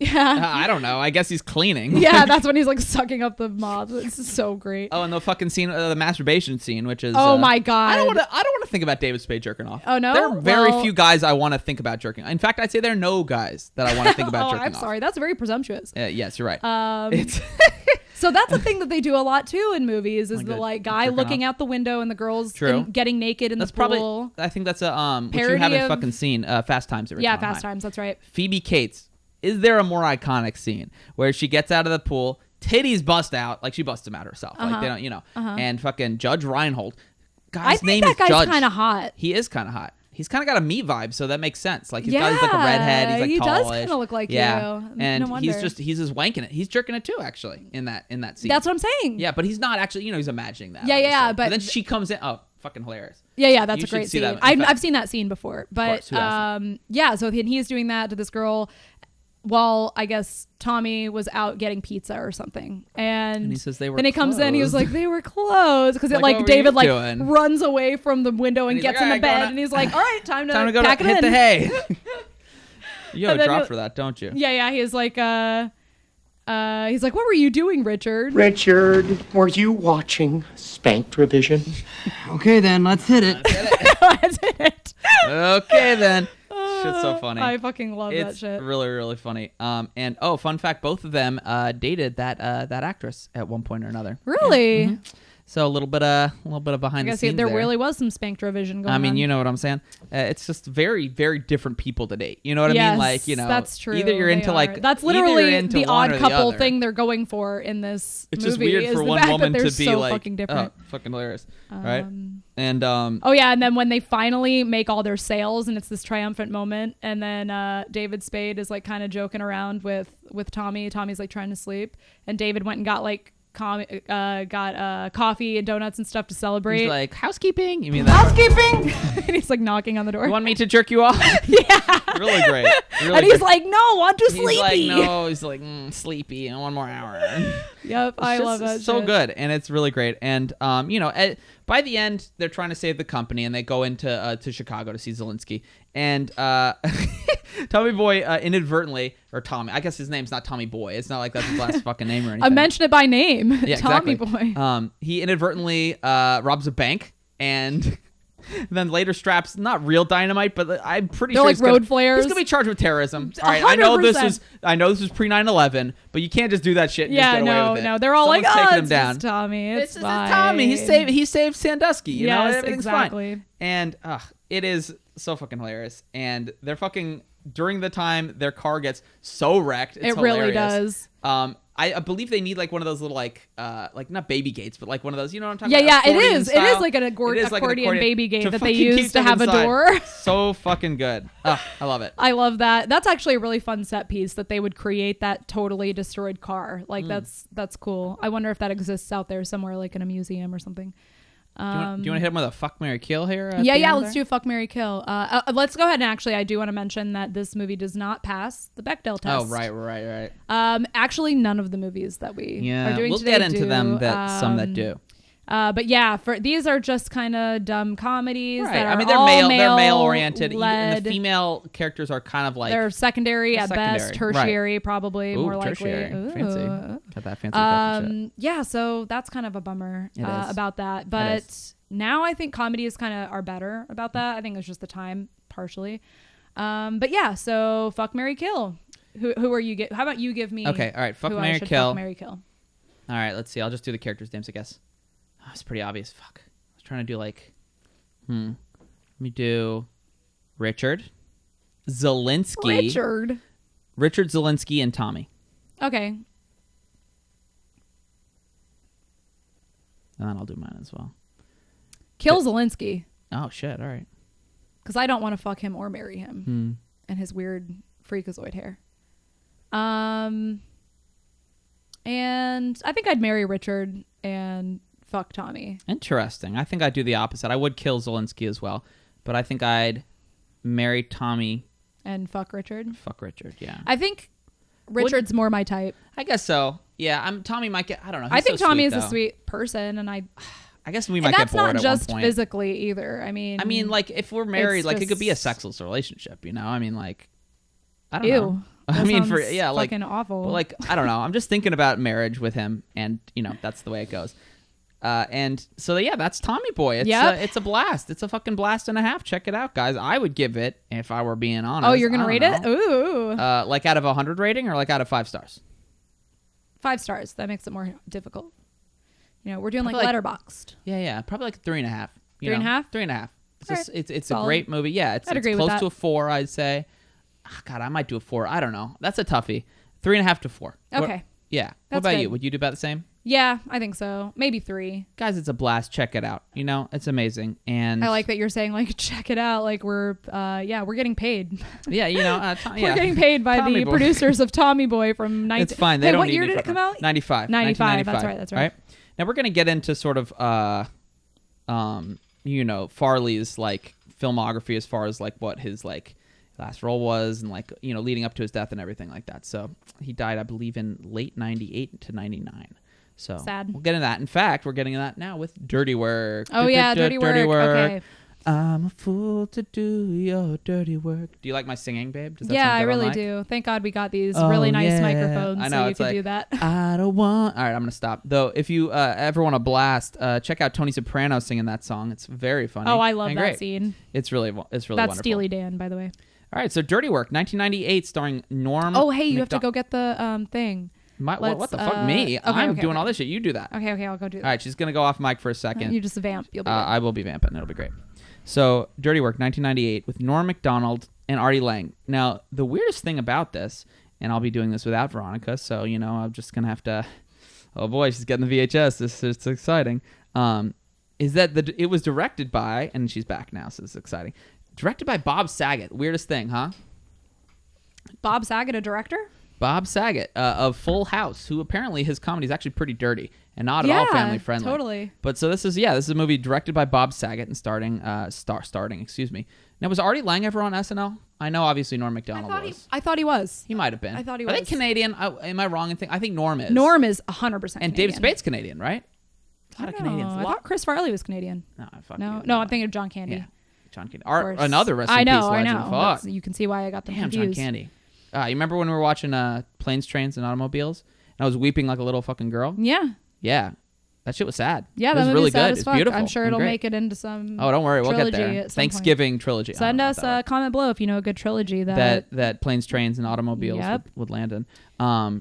Yeah. I don't know. I guess he's cleaning. Yeah, that's when he's like sucking up the moths. It's so great. Oh, and the fucking scene, the masturbation scene, which is. Oh my god. I don't want to think about David Spade jerking off. Oh no. There are very few guys I want to think about jerking. In fact, I'd say there are no guys that I want to think about jerking off. I'm sorry. That's very presumptuous. Yes, you're right. So that's a thing that they do a lot too in movies. Is the like guy looking out the window and the girls getting naked in the pool. I think that's a which you haven't fucking seen. Fast Times. Yeah, Fast Times. That's right. Phoebe Cates. Is there a more iconic scene where she gets out of the pool, titties bust out, like she busts them out herself, like they don't, and fucking Judge Reinhold. Guy's name is Judge. That guy's kind of hot. He is kind of hot. He's kind of got a me vibe, so that makes sense. Like he's got like a redhead. He's like he tallish. Does kind of look like you. And no he's just wanking it. He's jerking it too, actually, in that scene. That's what I'm saying. Yeah, but he's not actually. He's imagining that. Yeah. But then she comes in. Oh, fucking hilarious. Yeah. That's a great scene. I've seen that scene before, but So he's doing that to this girl. Well, I guess Tommy was out getting pizza or something, and he says they were. Then he comes in, he was like, "They were closed," because David runs away from the window and gets in the bed, and he's like, "All right, time to go pack it hit in." The hay. You have a drop for that, don't you? Yeah. He's like, "What were you doing, Richard?" Richard, were you watching Spanked Revision? Okay, then let's hit it. Let's hit it. Okay, then. Shit's so funny. I fucking love that shit. It's really, really funny. And fun fact, both of them dated that actress at one point or another. Really? Yeah. Mm-hmm. So a little bit of behind the scenes there really was some spanked revision going on. I mean, you know what I'm saying? It's just very, very different people to date. You know what I mean? Like, that's true. Either you're into that's literally the odd couple thing they're going for in this movie. It's just weird for one woman to be so like, fucking different. Oh, fucking hilarious, right? And and then when they finally make all their sales and it's this triumphant moment, and then David Spade is like kind of joking around with Tommy. Tommy's like trying to sleep, and David went and got like coffee and donuts and stuff to celebrate. He's like, housekeeping? You mean that? Housekeeping? And he's like knocking on the door. You want me to jerk you off? Yeah. Really great. Really and he's like, no, I'm too sleepy. He's like, no. He's like, sleepy. And one more hour. Yep. I love that so shit. good. And it's really great. And, by the end, they're trying to save the company, and they go into to Chicago to see Zelensky. And Tommy Boy inadvertently, or Tommy, I guess his name's not Tommy Boy. It's not like that's his last fucking name or anything. I mentioned it by name. Yeah, Tommy exactly. Boy. He inadvertently robs a bank, and then later straps not real dynamite, but I'm pretty They're sure like road flares. He's gonna be charged with terrorism. All right, I know this was pre 9/11, but you can't just do that shit. And just get away with it. No, they're all Someone's like, taking oh, him it's down. just Tommy. It's fine. Tommy. He saved Sandusky. You know, everything's exactly. fine. And it is so fucking hilarious. And they're fucking during the time their car gets so wrecked. It's really hilarious. does. I believe they need like one of those little like not baby gates, but like one of those. You know what I'm talking about? Yeah, it is. Style. It is like an accordion baby gate that they use to have a inside. door. So fucking good. I love it. I love that. That's actually a really fun set piece that they would create that totally destroyed car. Like that's cool. I wonder if that exists out there somewhere, like in a museum or something. Do you want to hit him with a fuck, marry, kill here? Yeah. Let's do fuck, marry, kill. Let's go ahead and actually, I do want to mention that this movie does not pass the Bechdel test. Oh, right. Actually, none of the movies that we are doing we'll today get into do. them. That some that do. But yeah, these are just kind of dumb comedies. Right. That are they're all they're male oriented. Led. The female characters are kind of like they're secondary at best, tertiary probably more tertiary. likely. Fancy. Got that fancy shit. Yeah, so that's kind of a bummer about that. But now I think comedies kind of are better about that. I think it's just the time partially. But yeah, so fuck, marry, kill. Who are you? How about you give me? Okay, all right. Fuck, marry, kill. Fuck, marry, kill. All right, let's see. I'll just do the characters' names, I guess. Oh, it's pretty obvious. Fuck. I was trying to do like, Let me do Richard, Zelensky. Richard, Zelensky, and Tommy. Okay. And then I'll do mine as well. Kill Zelensky. Oh, shit. All right. Because I don't want to fuck him or marry him. And his weird freakazoid hair. And I think I'd marry Richard and fuck Tommy. Interesting. I think I'd do the opposite. I would kill Zelensky as well. But I think I'd marry Tommy. And fuck Richard? Fuck Richard, yeah. I think Richard's more my type. I guess so. Yeah, Tommy might get, I don't know. I think so Tommy sweet, is though. a sweet person, and I guess we might get bored at one point. That's not just physically either. I mean, like, if we're married, like, it could be a sexless relationship, you know? I mean, like, I don't ew. know. I mean, like, fucking awful. But like, I don't know. I'm just thinking about marriage with him, and you know, that's the way it goes. And so yeah, that's Tommy Boy. It's a blast. It's a fucking blast and a half. Check it out, guys. I would give it, if I were being honest. Oh, you're gonna rate it? Ooh. Like out of 100 rating, or like out of 5 stars? 5 stars. That makes it more difficult. You know, we're doing probably like Letterboxd. Yeah, probably like 3.5. 3.5? 3.5. Right. It's a great movie. Yeah, it's close to a 4, I'd say. Oh, God, I might do a 4. I don't know. That's a toughie. 3.5 to 4. Okay. Yeah. That's what about good. you? Would you do about the same? Yeah, I think so. Maybe 3. Guys, it's a blast. Check it out. You know, it's amazing. And I like that you're saying like check it out. Like we're getting paid. Yeah, you know, we're getting paid by Tommy the Boy. Producers of Tommy Boy from 19. It's fine. They don't what need year me did for it come out? 95. 95. That's right. Now we're gonna get into sort of you know, Farley's like filmography as far as like what his like last role was, and like, you know, leading up to his death and everything like that. So he died, I believe, in late 98 to 99. So sad. We'll get into that. In fact, we're getting into that now with Dirty Work. Oh yeah, Dirty Work. Okay. I'm a fool to do your dirty work. Do you like my singing, babe? Does that sound good I on really mic? do. Thank God we got these really nice microphones I know, so you it's can like, do that. I don't want. All right, I'm gonna stop. Though, if you ever want to blast, check out Tony Soprano singing that song. It's very funny. Oh, I love and that great. scene. It's really That's wonderful. Steely Dan, by the way. All right, so Dirty Work, 1998, starring Norm. Oh, hey, you have to go get the thing. What the fuck? Me? Okay, I'm doing all this shit. You do that. Okay, I'll go do that. All right, she's gonna go off mic for a second. You just vamp. You'll be good. I will be vamping. It'll be great. So, Dirty Work, 1998, with Norm Macdonald and Artie Lang. Now, the weirdest thing about this, and I'll be doing this without Veronica, so, you know, I'm just going to have to... Oh, boy, she's getting the VHS. This is exciting. Is that it was directed by... And she's back now, so this is exciting. Directed by Bob Saget. Weirdest thing, huh? Bob Saget, a director? Bob Saget of Full House, who apparently his comedy is actually pretty dirty and not at all family friendly. Totally. But so this is a movie directed by Bob Saget and starring, excuse me. Now, was Artie Lang ever on SNL? I know obviously Norm Macdonald was. I thought he was. He might have been. I thought he Are they was. Canadian? Am I wrong in thinking? I think Norm is. Norm is 100% And Canadian. David Spade's Canadian, right? A lot of Canadians. I thought Chris Farley was Canadian. No, I'm thinking of John Candy. Yeah. John Candy. Another rest in peace legend. I know. Fuck. You can see why I got them Damn, confused. John Candy. You remember when we were watching Planes, Trains, and Automobiles? And I was weeping like a little fucking girl? Yeah. Yeah. That shit was sad. Yeah, it that was movie really was sad good. as It's fuck. beautiful. I'm sure it'll great. make it into some. Oh, don't worry, we'll get there. At some Thanksgiving point. trilogy. Send us a comment below if you know a good trilogy that Planes, Trains, and Automobiles would land in. All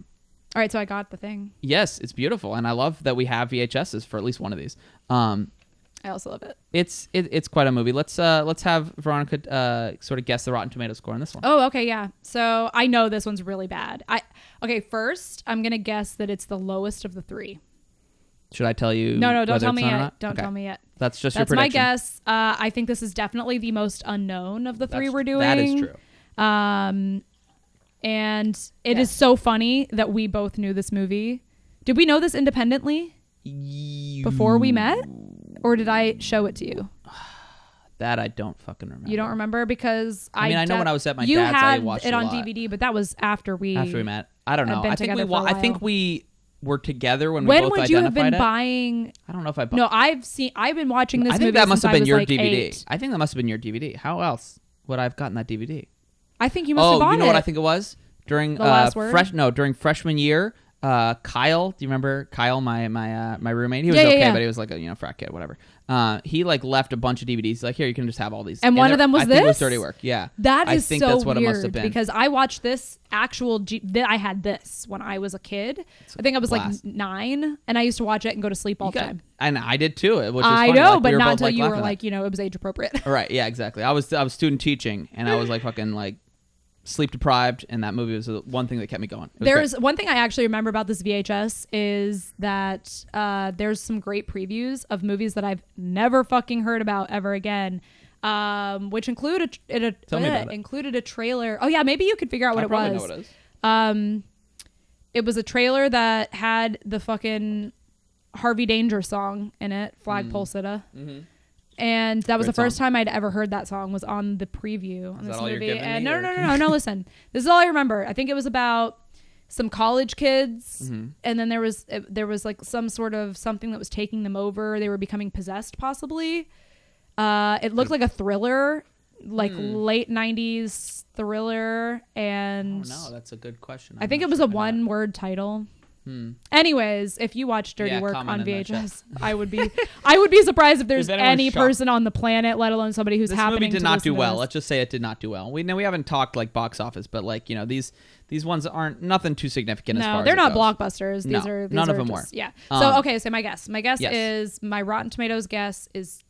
right, so I got the thing. Yes, it's beautiful, and I love that we have VHSs for at least one of these. I also love it. It's quite a movie. Let's have Veronica sort of guess the Rotten Tomato score on this one. Oh, okay, yeah. So I know this one's really bad. First I'm gonna guess that it's the lowest of the three. Should I tell you? No, don't tell me yet. yet. Don't tell me yet. That's just your prediction. That's my guess. I think this is definitely the most unknown of the three we're doing. That is true. And it is so funny that we both knew this movie. Did we know this independently before we met? Or did I show it to you? That I don't fucking remember. You don't remember? Because I know when I was at my you dad's, I had watched it a on lot. DVD, but that was after we met. I don't know. been together for a I think while. we were together when we When both would you have identified been it. buying? I don't know if I bought. No, I've been watching this I movie. think that must have been your DVD. 8. I think that must have been your DVD. How else would I have gotten that DVD? I think you must have bought it. You know what I think it was? During The Last Word? during freshman year, Kyle, do you remember Kyle, my roommate? He was but he was like a frat kid, whatever. He like left a bunch of DVDs. He's like, here, you can just have all these. And one of them was I think it was this? Dirty Work. Yeah, That is I think so that's what weird it must have been. because I watched this actual. I had this when I was a kid. I think I was blast. like 9, and I used to watch it and go to sleep all the time. And I did too. Which is I funny. know, Like, but we were not both, until like, you were laughing at like, it was age appropriate. Right. Yeah. Exactly. I was student teaching, and I was like fucking like sleep deprived, and that movie was the one thing that kept me going. There's one thing I actually remember about this VHS is that there's some great previews of movies that I've never fucking heard about ever again, which included a trailer. Oh yeah, maybe you could figure out what it was. Know what it is. It was a trailer that had the fucking Harvey Danger song in it, Flagpole Sitta. Mm-hmm. And that was Great the first song. time I'd ever heard that song was on the preview on Is this that all you're movie. giving And me, no, listen. This is all I remember. I think it was about some college kids, and then there was like some sort of something that was taking them over. They were becoming possessed, possibly. It looked like a thriller, like late 90s thriller, and Oh no, that's a good question. I think it was a one-word title. Anyways, if you watch Dirty Work comment on in the VHS, I would be surprised if there's If anyone's any shocked. person on the planet, let alone somebody who's This happening movie did to not listen do to well. this. Let's just say it did not do well. We haven't talked like box office, but like these ones aren't nothing too significant. As far No, as they're it not goes. blockbusters. These No, are none of them just, were. Yeah. So okay, so my guess Yes. is my Rotten Tomatoes guess is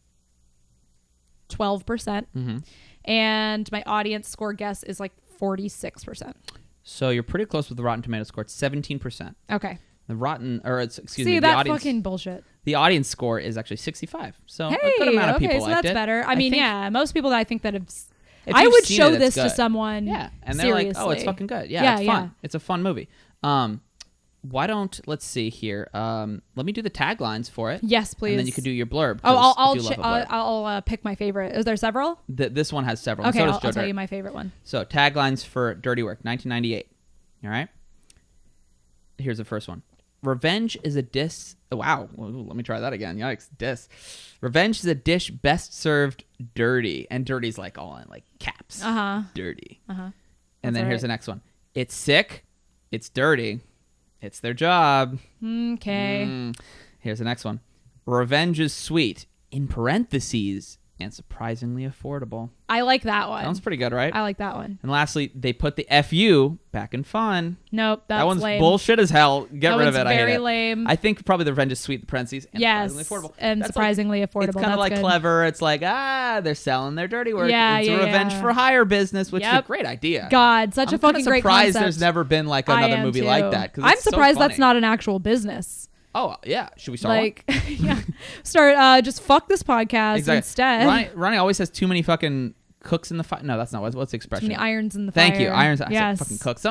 12%, and my audience score guess is like 46%. So you're pretty close with the Rotten Tomatoes score. It's 17%. Okay. The See, the that audience fucking bullshit. The audience score is actually 65. So Hey, a good amount of okay, people so liked that's it. better. I mean, think yeah, most people that I think that have. if I you've would seen show it, it's this to good. someone. Yeah, and they're seriously. like, "Oh, it's fucking good." Yeah, Yeah, it's fun. It's a fun movie. Why don't let's see here? Let me do the taglines for it. Yes, please. And then you could do your blurb. Oh, 'cause I'll I do love a blurb. I'll pick my favorite. Is there several? This one has several. and Okay, so does I'll Joe tell Dirt. you my favorite one. So taglines for Dirty Work, 1998. All right. Here's the first one. Revenge is a dish. Oh, wow. Ooh, let me try that again. Yikes. Dish. Revenge is a dish best served dirty. And dirty's like all in like caps. Dirty. And then That's here's right. the next one. It's sick. It's dirty. It's their job. Okay. Here's the next one. Revenge is sweet. In parentheses. And surprisingly affordable. I like that one. Sounds pretty good, right? I like that one. And lastly, they put the FU back in fun. Nope, that's that one's lame. bullshit as hell. Get That rid of one's it. I hate very it. lame. I think probably the Revenge is sweet. The parentheses and Yes, surprisingly affordable. and That's surprisingly affordable. It's kind of That's like good. clever. It's like they're selling their dirty work. Yeah, it's yeah, a revenge yeah. for hire business, which is a Yep. great idea. God, such I'm a fucking kinda great surprised concept. there's never been like I another am movie too. like that. 'Cause I'm it's so surprised that's funny. not an actual business. Oh yeah, should we start Like, yeah, start just fuck this podcast Exactly. instead. Ronnie always has too many fucking cooks in the fire. No, that's not what's the expression. Too many irons in the fire. Thank you. Irons. I Yes. said fucking cooks.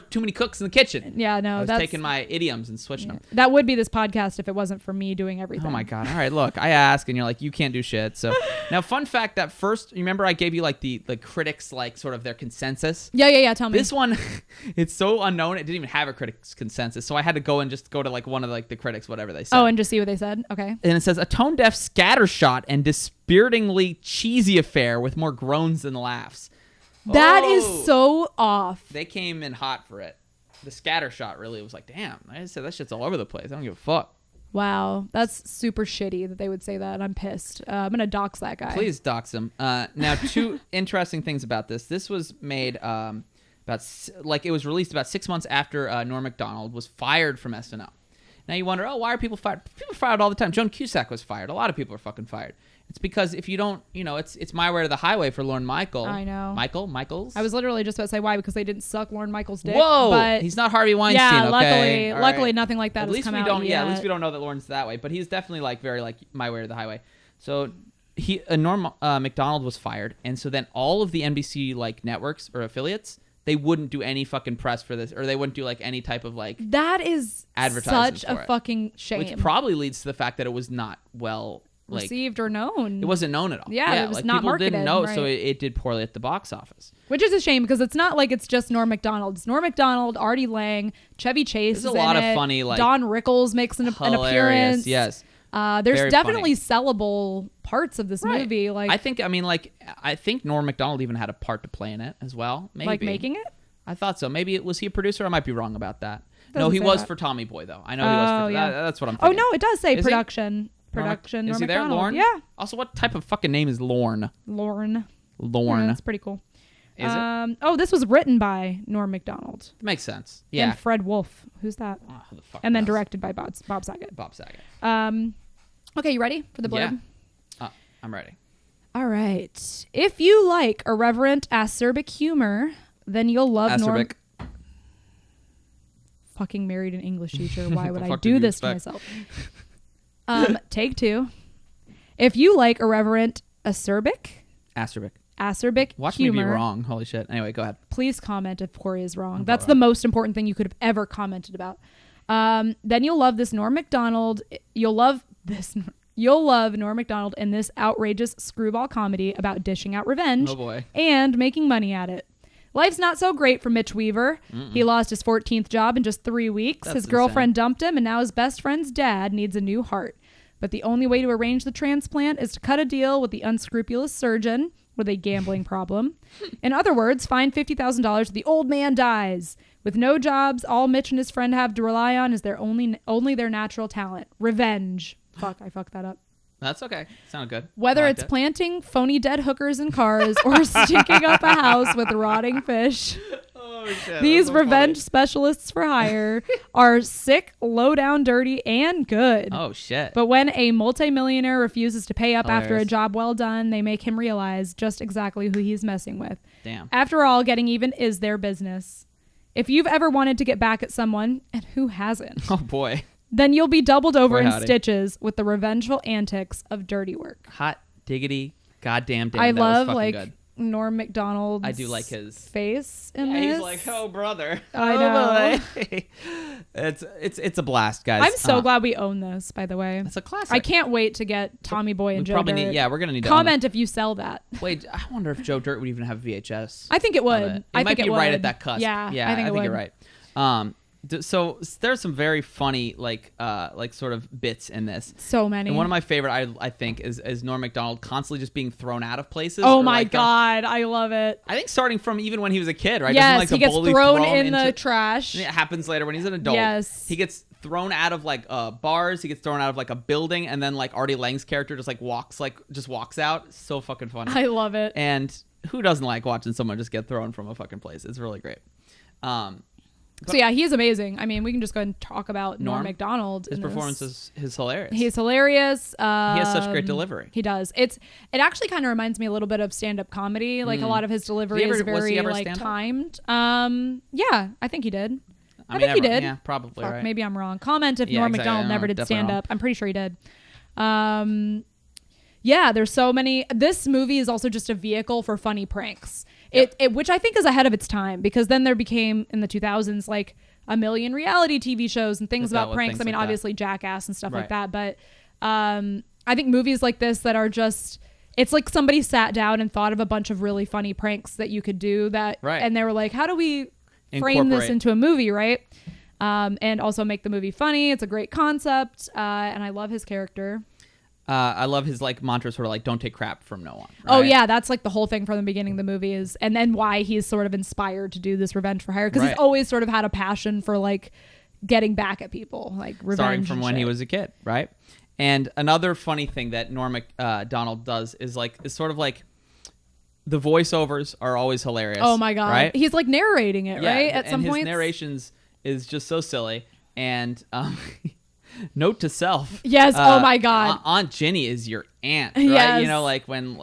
Too many cooks in the kitchen. Yeah, no, I was that's taking my idioms and switching them. that would be this podcast if it wasn't for me doing everything. Oh my god! All right, look, I ask, and you're like, you can't do shit. So now, fun fact: that first, you remember I gave you like the critics like sort of their consensus. Yeah. Tell me. This one, it's so unknown. It didn't even have a critics consensus, so I had to go to like one of like the critics, whatever they said. Oh, and just see what they said. Okay. And it says a tone deaf scattershot and dispiritingly cheesy affair with more groans than laughs. That is so off. They came in hot for it. The scattershot really was like, damn, I said that shit's all over the place. I don't give a fuck. Wow, that's super shitty that they would say that. I'm pissed. I'm gonna dox that guy. Please dox him. Now, two interesting things about this. This was made it was released about 6 months after Norm Macdonald was fired from SNL. Now you wonder, why are people fired? People are fired all the time. Joan Cusack was fired. A lot of people are fucking fired. It's because if you don't, it's my way or the highway for Lorne Michaels. I know. Michaels? I was literally just about to say why, because they didn't suck Lorne Michaels' dick. Whoa! But he's not Harvey Weinstein, yeah, okay? luckily nothing like that at has least come we out don't, yet. Yeah, at least we don't know that Lorne's that way. But he's definitely like very like my way or the highway. So Norm Macdonald was fired, and so then all of the NBC like networks or affiliates, they wouldn't do any fucking press for this, or they wouldn't do like any type of like that is advertising such for a it, fucking shame. which probably leads to the fact that it was not well like, received or known. It wasn't known at all. Yeah, it was like, not people marketed. Didn't know, right. so it did poorly at the box office. Which is a shame because it's not like it's just Norm Macdonald. It's Norm Macdonald, Artie Lang, Chevy Chase. There's a lot of it. funny like Don Rickles makes an appearance. Yes. There's Very definitely funny. sellable parts of this movie. Like I think Norm Macdonald even had a part to play in it as well. Maybe like making it. I thought so. Maybe was he a producer? I might be wrong about that. Doesn't No, he say was that. for Tommy Boy though. I know he was for yeah. that's what I'm Oh thinking. no, it does say Is he? production. Is Norm he there? Macdonald. Lorne? Yeah. Also, what type of fucking name is Lorne? Lorne. Lorne. That's pretty cool. Is it? Oh, this was written by Norm Macdonald. Makes sense. Yeah. And Fred Wolf. Who's that? Oh, who the fuck And then knows? directed by Bob Saget. Bob Saget. Okay, you ready for the blurb? Yeah. I'm ready. All right. If you like irreverent, acerbic humor, then you'll love Norm. Acerbic. Fucking married an English teacher. Why would I fuck do did you this to expect? myself? Take two. If you like irreverent, acerbic Watch humor, me be wrong. Holy shit. Anyway, go ahead. please comment if Cory is wrong. That's the most important thing you could have ever commented about. Then you'll love this Norm Macdonald. You'll love Norm Macdonald in this outrageous screwball comedy about dishing out revenge Oh boy. and making money at it. Life's not so great for Mitch Weaver. He lost his 14th job in just 3 weeks. That's His girlfriend dumped him, and now his best friend's dad needs a new heart. But the only way to arrange the transplant is to cut a deal with the unscrupulous surgeon with a gambling problem. In other words, find $50,000 the old man dies. With no jobs, all Mitch and his friend have to rely on is their only their natural talent. Revenge. Fuck, I fucked that up. That's okay. Sounded good. Whether I it's liked it. planting phony dead hookers in cars or stinking up a house with rotting fish. Oh, shit. These That's so revenge funny. specialists for hire are sick, low down, dirty, and good. Oh shit. But when a multimillionaire refuses to pay up after a Hilarious. job well done, they make him realize just exactly who he's messing with. Damn. After all, getting even is their business. If you've ever wanted to get back at someone, and who hasn't, Oh boy. then you'll be doubled over Boy, in howdy. stitches with the revengeful antics of dirty work. Hot diggity. Goddamn. Damn. I that love was fucking like good. Norm Macdonald's I do like his face in Yeah, this. he's like, oh brother. I Oh, know. boy. it's a blast, guys. I'm so glad we own this, by the way. It's a classic. I can't wait to get Tommy Boy and We Joe probably Dirt. need. Yeah, we're gonna need to own Comment if you sell that. it. Wait, I wonder if Joe Dirt would even have VHS. I think it of would. It I might think be it right would. at that cusp. Yeah, yeah, I think it would. you're right. So there's some very funny like sort of bits in this. So many. And one of my favorite, I think, is Norm Macdonald constantly just being thrown out of places. Oh or, my like, God, I love it. I think starting from even when he was a kid, right? Yes, Doesn't, like, he the gets bully thrown throw him in the into- trash. And it happens later when he's an adult. Yes. He gets thrown out of like bars. He gets thrown out of like a building, and then like Artie Lang's character just walks out. So fucking funny. I love it. And who doesn't like watching someone just get thrown from a fucking place? It's really great. So yeah, he's amazing. I mean, we can just go ahead and talk about Norm Norm? Macdonald. His in this. performance is hilarious. He's hilarious. He has such great delivery. He does. It actually kind of reminds me a little bit of stand-up comedy. Like a lot of his delivery Was is he very ever like stand-up? timed. Yeah, I think he did. I mean, think he did. Yeah, probably. Fuck, right. maybe I'm wrong. Comment if Yeah, Norm exactly. Macdonald No, never did definitely stand wrong. up. I'm pretty sure he did. Yeah, there's so many. This movie is also just a vehicle for funny pranks. Which I think is ahead of its time, because then there became in the 2000s like a million reality TV shows and things about pranks. I mean, obviously Jackass and stuff like that, but I think movies like this that are just, it's like somebody sat down and thought of a bunch of really funny pranks that you could do and they were like, how do we frame this into a movie, right? And also make the movie funny. It's a great concept, and I love his character. I love his like mantra, sort of like don't take crap from no one. Right? Oh yeah, that's like the whole thing from the beginning of the movie is, and then why he's sort of inspired to do this revenge for hire, because he's always sort of had a passion for like getting back at people, like revenge. Starting from when he was a kid, right? And another funny thing that Norm Macdonald does is sort of like the voiceovers are always hilarious. Oh my god, right? He's like narrating it, right? At some point, his narrations is just so silly. And note to self. Yes. Oh my god. Aunt Ginny is your aunt, right? Yes. You know, like when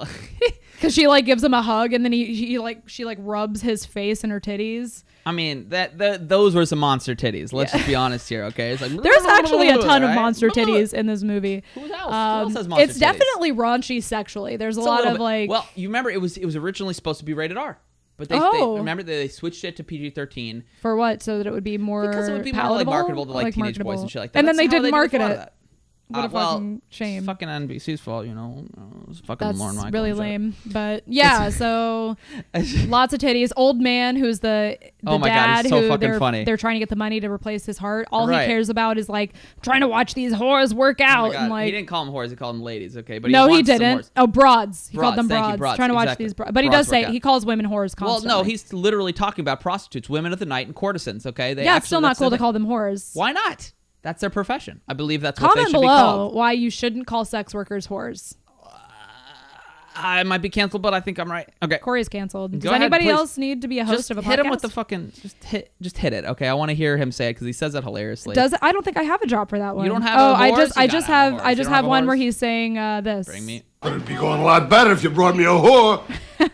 because she like gives him a hug and then she rubs his face in her titties. I mean those were some monster titties. Let's just be honest here, okay? It's like there's actually a ton of monster titties in this movie. Who else has monster it's titties? Definitely raunchy sexually. There's a lot of like. Well, you remember it was originally supposed to be rated R. But they switched it to PG-13 for what? So that it would be more because it would be more like marketable to like teenage boys and shit like that. And then they didn't market it. What a fucking shame. It's fucking NBC's fault, you know. It's fucking Lorne Michaels. That's really lame. But yeah, so lots of titties. Old man who's the oh my dad God, he's so who fucking funny. They're trying to get the money to replace his heart. All he cares about is like trying to watch these whores work out. And like he didn't call them whores, he called them ladies, okay? But no, he didn't. Oh, broads. He called them broads. Trying to watch these broads. But he does say he calls women whores constantly. Well, no, he's literally talking about prostitutes, women of the night, and courtesans, okay? Yeah, it's still not cool to call them whores. Why not? That's their profession. I believe that's what they should be called. Comment below why you shouldn't call sex workers whores. I might be canceled, but I think I'm right. Okay. Corey's canceled. Does anybody else need to be a host of a podcast? Hit him with the fucking just hit it. Okay, I want to hear him say it because he says it hilariously. Does it? I don't think I have a drop for that one. You don't have. I just have one where he's saying this. Bring me. It'd be going a lot better if you brought me a whore.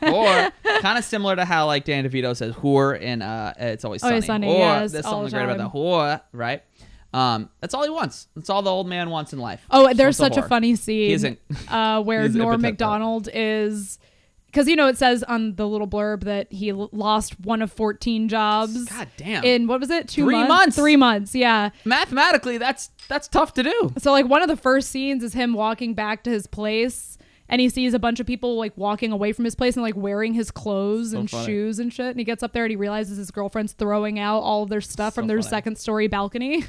Or kind of similar to how like Dan DeVito says whore in It's Always Sunny. Sunny. Or yes, there's something great about the whore, right? That's all he wants. That's all the old man wants in life. Oh, there's such a funny scene he where isn't Norm Macdonald is, because it says on the little blurb that he lost one of 14 jobs. God damn. In what was it? 3 months. 3 months. Yeah. Mathematically, that's tough to do. So like one of the first scenes is him walking back to his place. And he sees a bunch of people like walking away from his place and like wearing his clothes and shoes and shit. And he gets up there and he realizes his girlfriend's throwing out all of their stuff from their second story balcony.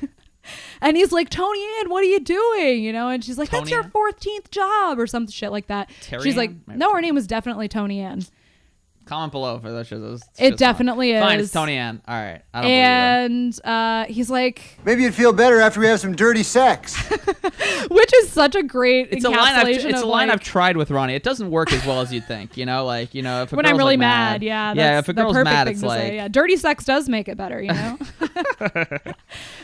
And he's like, Tony Ann, what are you doing? And she's like, that's your 14th job or some shit like that. She's like, no, her name was definitely Tony Ann. Comment below for those shows. It definitely is. Fine, it's Tony Ann. All right. I don't believe and he's like, maybe you'd feel better after we have some dirty sex. Which is such a great encapsulation. It's a line I've tried with Ronnie. It doesn't work as well as you'd think. If a when I'm really like mad, yeah. That's if a girl's the mad, thing it's to like say. Yeah, dirty sex does make it better.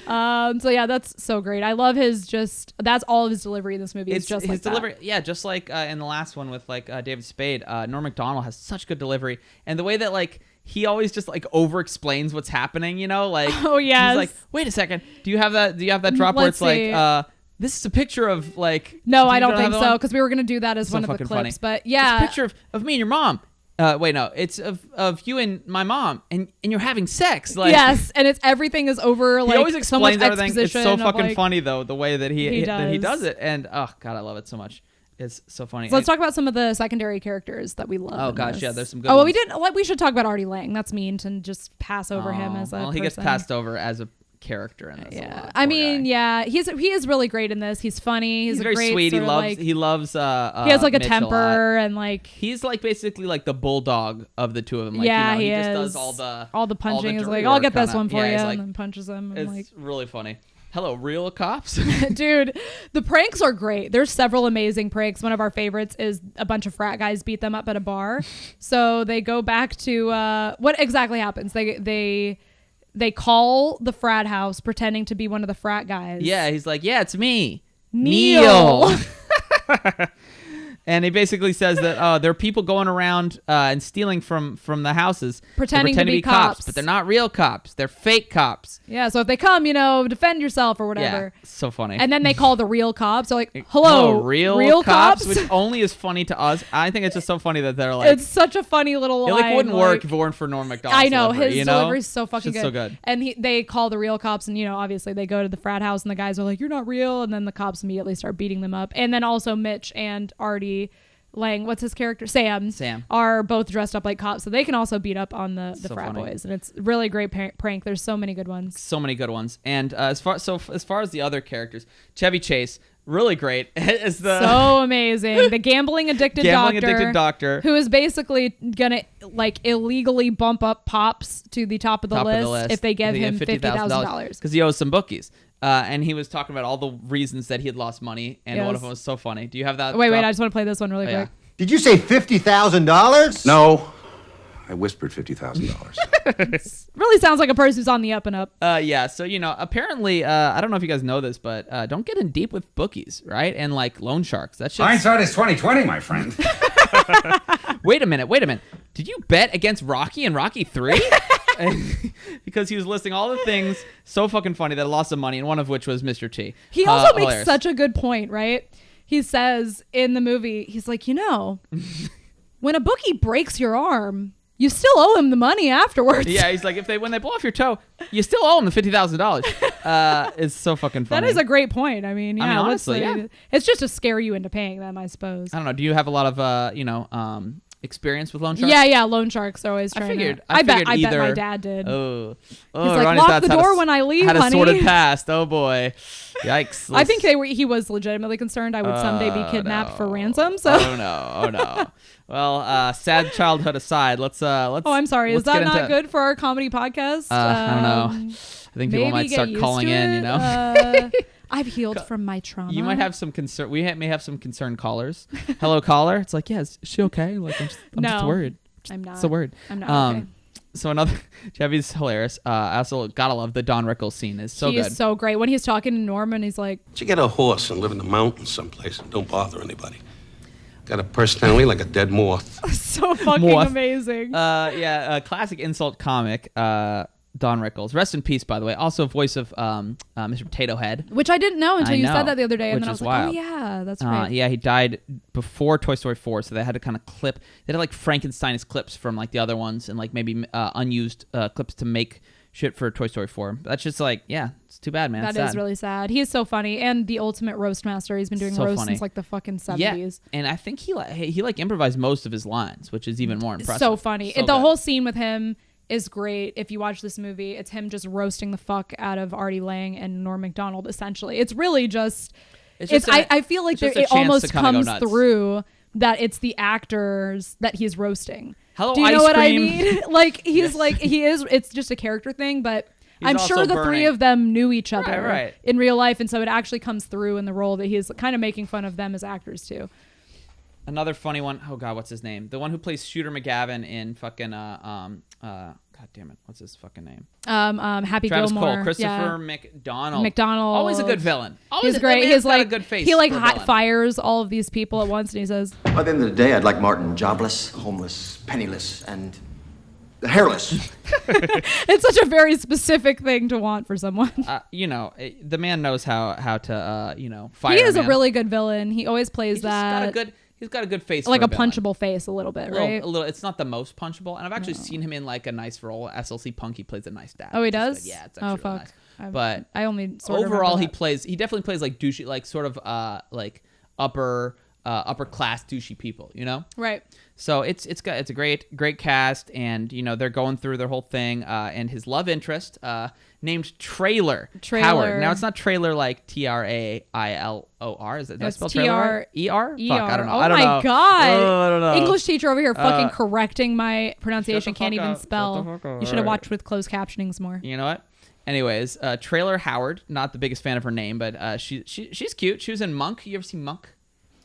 So yeah, that's so great. I love that's all of his delivery in this movie. It's just his delivery. Yeah, just like in the last one with like David Spade, Norm Macdonald has such good delivery, and the way that like he always just like over explains what's happening, like oh yeah, he's like, wait a second, do you have that drop where it's like this is a picture of like no, I don't think so, because we were gonna do that as one of the clips, funny. But yeah, it's a picture of me and your mom. Wait, no, it's of you and my mom, and you're having sex. Like, yes, and everything is over. Like, he always explains so much everything. It's so fucking like, funny though, the way that he does it, and oh god, I love it so much. It's so funny. So let's talk about some of the secondary characters that we love. Oh gosh, yeah, there's some good. Oh, well, ones. we should talk about Artie Lang. That's mean to just pass over him as a person. He gets passed over as a character in this. Yeah, I mean, yeah, he is really great in this. He's funny. He's very great sweet. He loves. he has like a Mitch temper and like he's like basically like the bulldog of the two of them. Like, yeah, he is. just does all the punching. Is like, I'll get this one for you, and then punches him. It's like, really funny. Hello, real cops. Dude, the pranks are great. There's several amazing pranks. One of our favorites is a bunch of frat guys beat them up at a bar. So they go back to what exactly happens. They call the frat house pretending to be one of the frat guys. Yeah, he's like, yeah, it's me, Neil. And he basically says that there are people going around and stealing from the houses, pretending to be cops, but they're not real cops. They're fake cops. Yeah, so if they come, defend yourself or whatever. Yeah, so funny. And then they call the real cops. They're like, hello, real cops? Which only is funny to us. I think it's just so funny that they're like... It's such a funny little line. It wouldn't work if it weren't for Norm Macdonald's I know, delivery, his delivery is so fucking good. So good. And they call the real cops, and, obviously they go to the frat house, and the guys are like, you're not real. And then the cops immediately start beating them up. And then also Mitch and Artie Lang, what's his character? Sam are both dressed up like cops, so they can also beat up on the frat boys, and it's really great prank. There's so many good ones. And as far as the other characters, Chevy Chase, really great. Is so amazing. The gambling addicted doctor who is basically gonna illegally bump up Pops to the top of the list if they give him $50,000 because he owes some bookies. And he was talking about all the reasons that he had lost money, and one of them was so funny. Do you have that? Wait, I just want to play this one really quick. Did you say $50,000? No. I whispered $50,000. Really sounds like a person who's on the up and up. Yeah. So, apparently, I don't know if you guys know this, but don't get in deep with bookies, right? And loan sharks. That's just... Hindsight is 20/20, my friend. Wait a minute. Did you bet against Rocky in Rocky 3? Because he was listing all the things so fucking funny that lost some money, and one of which was Mr. T. He also makes such a good point, right? He says in the movie, he's like, when a bookie breaks your arm, you still owe him the money afterwards. Yeah, he's like, when they blow off your toe, you still owe him the $50,000. It's so fucking funny. That is a great point. I mean, honestly, it's just to scare you into paying them, I suppose. I don't know. Do you have a lot of experience with loan sharks? Yeah, loan sharks are always trying I bet my dad did. Oh, he's like, lock the door when I leave, honey. Had a sordid past. Oh boy, yikes! I think he was legitimately concerned I would someday be kidnapped for ransom. So oh no. Well, sad childhood aside, let's. Oh, I'm sorry. Is that not good for our comedy podcast? I don't know. I think people might start calling in. I've healed from my trauma. You might have some concern. We may have some concerned callers. Hello, caller. It's like, is she okay? I'm just worried. I'm not. So worried. I'm not okay. So another, Chevy's hilarious. I also gotta love the Don Rickles scene. Is so good. He is so great when he's talking to Norman. He's like, You get a horse and live in the mountains someplace and don't bother anybody. Got a personality like a dead moth. So fucking amazing. Classic insult comic. Don Rickles. Rest in peace, by the way. Also voice of Mr. Potato Head. Which I didn't know until you said that the other day. And then I was like, wild. oh, yeah, that's right. Yeah, he died before Toy Story 4, so they had to kind of clip. They had Frankenstein's clips from the other ones and maybe unused clips to make shit for Toy Story 4. That's just it's too bad, man. That is really sad. He is so funny and the ultimate roast master. He's been doing roasts since the fucking 70s. Yeah, and I think he improvised most of his lines, which is even more impressive. So funny. The whole scene with him is great. If you watch this movie, it's him just roasting the fuck out of Artie Lang and Norm Macdonald. Essentially, it's really just. I feel like it almost comes through that it's the actors that he's roasting. Hello, do you know ice what cream. I mean? He is. It's just a character thing, but I'm sure the three of them knew each other in real life, and so it actually comes through in the role that he's kind of making fun of them as actors too. Another funny one. Oh God, what's his name? The one who plays Shooter McGavin in fucking God damn it, what's his fucking name? Happy Travis Gilmore. Cole, Christopher McDonald. Always a good villain. He's great. He's got a good face. He fires all of these people at once, and he says, By the end of the day, I'd like Martin jobless, homeless, penniless, and hairless. It's such a very specific thing to want for someone. The man knows how to fire. He is a really good villain. He always plays He's got a good face, like for a punchable face, a little bit, right? A little. It's not the most punchable, and I've actually seen him in a nice role. SLC Punk, he plays a nice dad. Oh, he does. Yeah, it's actually really nice. But I only overall he definitely plays douchey, sort of upper class douchey people, Right. So it's a great cast, and they're going through their whole thing, and his love interest named Trailer Howard. Now it's not trailer like Trailor. Is it? Did I spell trailer? ER? Fuck, I don't know. Oh my god! I don't know. English teacher over here fucking correcting my pronunciation. Can't even spell. You should have watched with closed captionings more. You know what? Anyways, Trailer Howard. Not the biggest fan of her name, but she's cute. She was in Monk. You ever see Monk?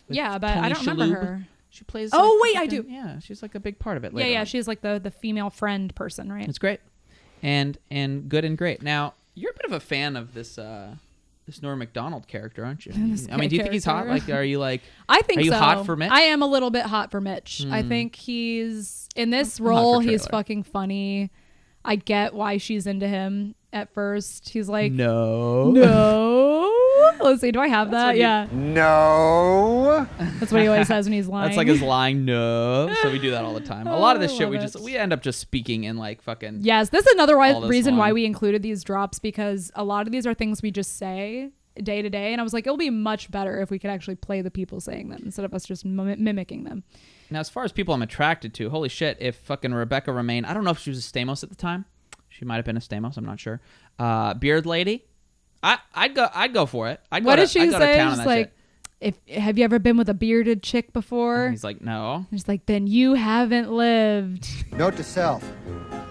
Yeah, but I don't remember her. She plays. I do. Yeah, she's a big part of it. Yeah. She's the female friend person, right? It's great, and good and great. Now you're a bit of a fan of this this Norm Macdonald character, aren't you? This I mean, do you think he's hot? character. Like, are you like? I think Are you so. hot for Mitch? I am a little bit hot for Mitch. I think he's in this I'm hot role. for He's Trailer. fucking funny. I get why she's into him at first. He's like, No. Let's see. Do I have that? Yeah. No. That's what he always says when he's lying. That's like his lying no. So we do that all the time. A lot of this I shit love we end up just speaking in like fucking. Yes, this is another all this reason why long. we included these drops, because a lot of these are things we just say day to day, and I was like, it'll be much better if we could actually play the people saying them instead of us just mimicking them. Now, as far as people I'm attracted to, holy shit! If fucking Rebecca Romaine, I don't know if she was a Stamos at the time. She might have been a Stamos. I'm not sure. Beard lady, I'd go for it. What did she I'd go to say? town on She's that like, have you ever been with a bearded chick before? shit. He's like, no. He's like, then you haven't lived. Note to self.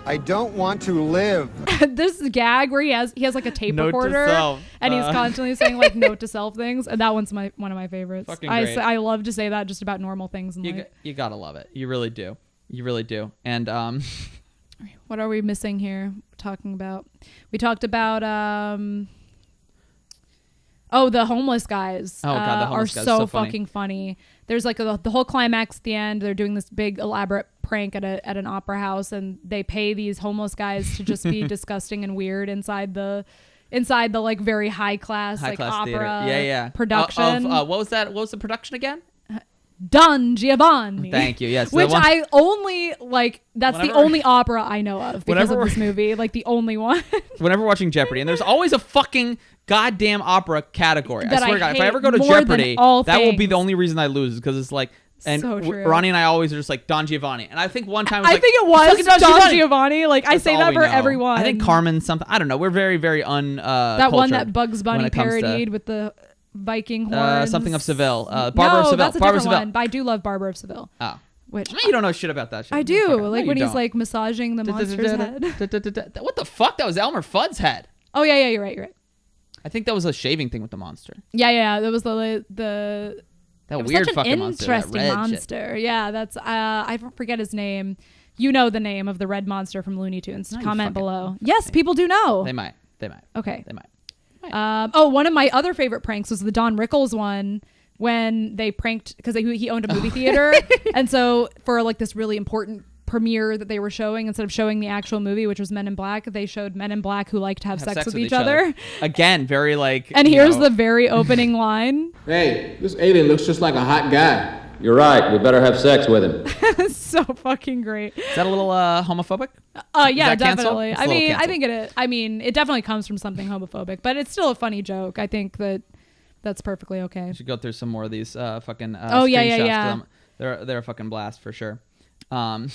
I don't want to live. This gag where he has like a tape Note to recorder self. and he's constantly saying like note to self things, and that one's one of my favorites. Fucking great. I love to say that just about normal things in life. You gotta love it. You really do. You really do. And What are we missing here? We talked about the homeless guys. Oh, God, the homeless are guys, so so funny. fucking funny. There's like the whole climax at the end. They're doing this big elaborate prank at an opera house, and they pay these homeless guys to just be disgusting and weird inside the like very high class like opera theater. production. What was that? What was the production again? Don Giovanni. Thank you. Yes, Which I only like. That's the Whenever- only opera I know of because Whenever of this movie. Like the only one. Whenever watching Jeopardy, and there's always a fucking goddamn opera category. I That swear I to God, if I hate ever go to more than Jeopardy, all that will be things. the only reason I lose, because it's like. And So true. Ronnie and I always are just like Don Giovanni, and I think one time I think it was fucking Don Giovanni. Like I That's say all that we for know. everyone. I think Carmen something. I don't know. We're very very that one that cultured Bugs when Bunny it comes to- parodied with the Viking horns. something of Seville. Barbara no, of Seville. that's a Barbara of different Seville. one. But I do love Barbara of Seville. Oh, Which you don't know shit about that shit. I do. Fuck it. Like No, when you he's don't. like massaging the monster's head. What the fuck? That was Elmer Fudd's head. Oh yeah, you're right. I think that was a shaving thing with the monster. Yeah. That was the That it was weird such an fucking monster. that interesting red shit. monster. Yeah, that's I forget his name. You know the name of the red monster from Looney Tunes. No, you Comment fucking- below. Yes, people do know. They might. Okay. They might. One of my other favorite pranks was the Don Rickles one when they pranked because he owned a movie theater, and so for like this really important premiere that they were showing, instead of showing the actual movie, which was Men in Black, they showed Men in Black who like to have sex with each other. Again, very like. And here's the very opening line. Hey, this alien looks just like a hot guy. You're right. We better have sex with him. So fucking great. Is that a little homophobic? Yeah, that cancel? definitely. It's a I little mean, cancel. I think it is. I mean, it definitely comes from something homophobic, but it's still a funny joke. I think that's perfectly okay. We should go through some more of these fucking yeah. screenshots. They're a fucking blast for sure. God,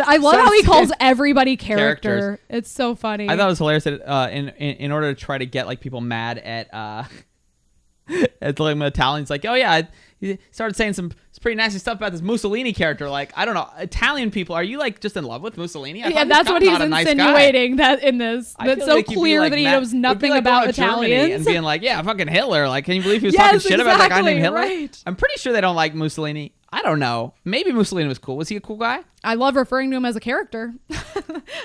I love how he calls everybody character. Characters. It's so funny. I thought it was hilarious that in order to try to get like people mad at at like Italians, like, oh yeah, he started saying some pretty nasty stuff about this Mussolini character. Like, I don't know, Italian people, are you like just in love with Mussolini? I yeah, thought that's this what guy's he's not a nice guy. insinuating that in this. I That's feel so like you'd be, clear like, that he mad- knows it'd be nothing like about going to Germany Italians. and being like, yeah, fucking Hitler. Like, can you believe he was Yes, talking shit about that guy named Hitler? right. I'm pretty sure they don't like Mussolini. I don't know. Maybe Mussolini was cool. Was he a cool guy? I love referring to him as a character.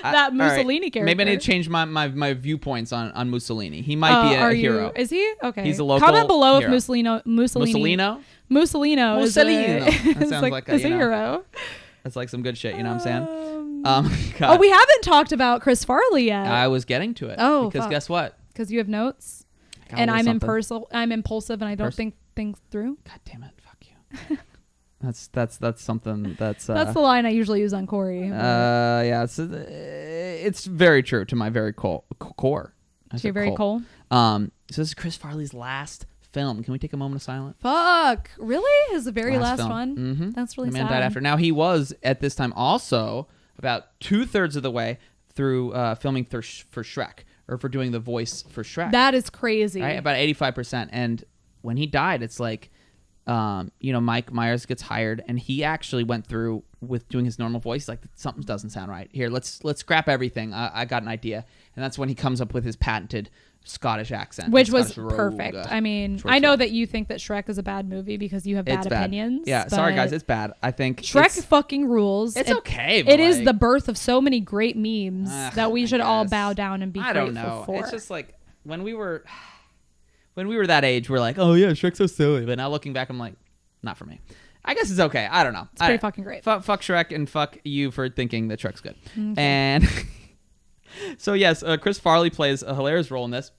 That Mussolini character. Maybe I need to change my viewpoints on Mussolini. He might be a hero. Is he? Okay. He's a local Comment below hero. if Mussolino Mussolino? Mussolino is Mussolino. That is sounds like like is a, a you know, hero. That's like some good shit. You know what I'm saying? Oh, God. we haven't talked about Chris Farley yet. I was getting to it. Oh, because fuck. guess what? Because you have notes, Got a and little I'm something. I'm impulsive, and I don't think things through. God damn it! Fuck you. That's something that's. That's the line I usually use on Cory. Yeah, it's very true to my very core. I To said your very coal. coal. So this is Chris Farley's last film. Can we take a moment of silence? Fuck. Really? His very last film. one? Mm-hmm. That's really the man sad. died after. Now he was at this time also about 2/3 of the way through filming for Shrek, or for doing the voice for Shrek. That is crazy. Right? About 85%. And when he died, it's like, Mike Myers gets hired, and he actually went through with doing his normal voice. He's like, something doesn't sound right. Here, let's scrap everything. I got an idea. And that's when he comes up with his patented Scottish accent, which was Scottish perfect. rogue, I mean, short I know story. that you think that Shrek is a bad movie because you have bad It's bad. opinions. Yeah, sorry but guys, it's bad. I think Shrek it's, fucking rules. It's okay. But It is like, the birth of so many great memes that we I should all guess. bow down and be I grateful don't know. for. It's just like when we were. when we were that age, we're like, oh yeah, Shrek's so silly. But now looking back, I'm like, not for me. I guess it's okay. I don't know. It's pretty fucking great. Fuck Shrek and fuck you for thinking that Shrek's good. Okay. And so yes, Chris Farley plays a hilarious role in this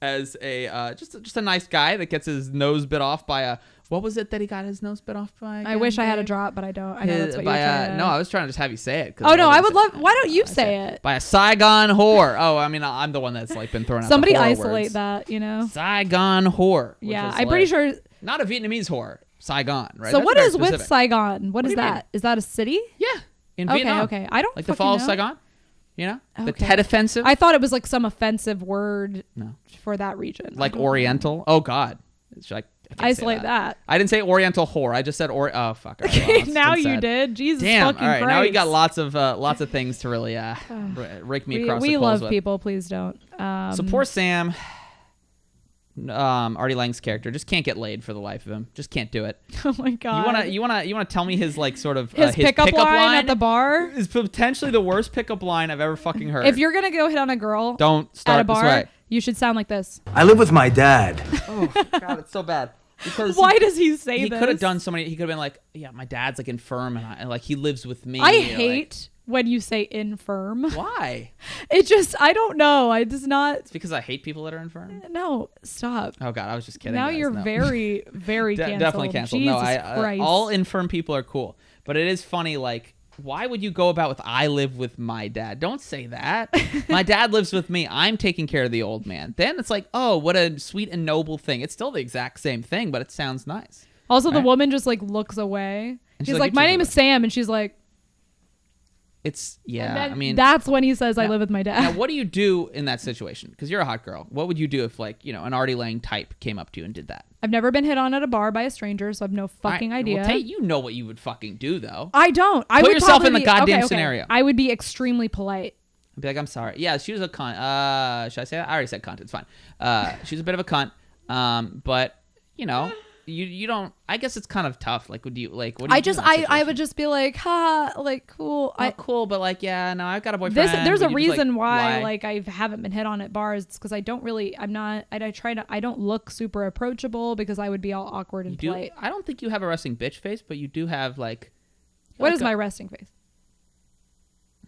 as a just a nice guy that gets his nose bit off by a. What was it that he got his nose bit off by? Again, I wish I had a drop, but I don't. I know that's what you're trying to... No, I was trying to just have you say it. Oh, no, I would love... Why don't you say it? By a Saigon whore. Oh, I mean, I'm the one that's like been thrown out. Somebody the isolate words. that, you know? Saigon whore. Yeah, I'm pretty sure... Not a Vietnamese whore. Saigon, right? So that's what very is specific. with Saigon? What is that? Mean? Is that a city? Yeah, in Vietnam. Okay. I don't like the fall of know. Saigon. You know, the Okay. Tet Offensive. I thought it was like some offensive word No. for that region. Like Oriental. Oh God, it's like I can't say isolate that. I didn't say Oriental whore. I just said Oh fuck. All right, Okay, well, now it's been you said. did. Jesus Damn. fucking All right, Christ. now we got lots of things to really rake me across the We coals love with. people. Please don't. So poor Sam. Artie Lang's character just can't get laid for the life of him. Just can't do it. Oh my God. You wanna tell me his like sort of his pickup line at the bar is potentially the worst pickup line I've ever fucking heard. If you're gonna go hit on a girl, don't start at a bar. this way. You should sound like this. I live with my dad. Oh God, it's so bad. Because Why does he say he this? could have done so many. He could have been like, yeah, my dad's like infirm and like he lives with me. I hate when you say infirm. Why? It just, I don't know. I just not. It's because I hate people that are infirm. No, stop. Oh God, I was just kidding. Now guys. you're No. very, very canceled. Definitely canceled. Jesus No, Christ. all infirm people are cool, but it is funny. Like, why would you go about with "I live with my dad"? Don't say that. My dad lives with me. I'm taking care of the old man. Then it's like, oh, what a sweet and noble thing. It's still the exact same thing, but it sounds nice. Also, the Right? woman just like looks away. And She's like, my name is Sam, and she's like, It's yeah. and then I mean, that's when he says, I live with my dad. now, what do you do in that situation? Because you're a hot girl. What would you do if, like, an Artie Lang type came up to you and did that? I've never been hit on at a bar by a stranger, so I have no fucking idea. Well, you know what you would fucking do, though. I don't. I Put would yourself in probably the be- goddamn okay. scenario. I would be extremely polite. I'd be like, I'm sorry. Yeah, she was a cunt. Should I say that? I already said cunt. It's fine. She was a bit of a cunt. But you don't. I guess it's kind of tough. Like, would you like? What do you do in that I would just be like, ha, like cool. cool, but like, yeah, no, I've got a boyfriend. There's a Would you just, reason why lie? like I haven't been hit on at bars. It's because I don't really. I'm not. I don't look super approachable because I would be all awkward and polite. I don't think you have a resting bitch face, but you do have like. What is my resting face?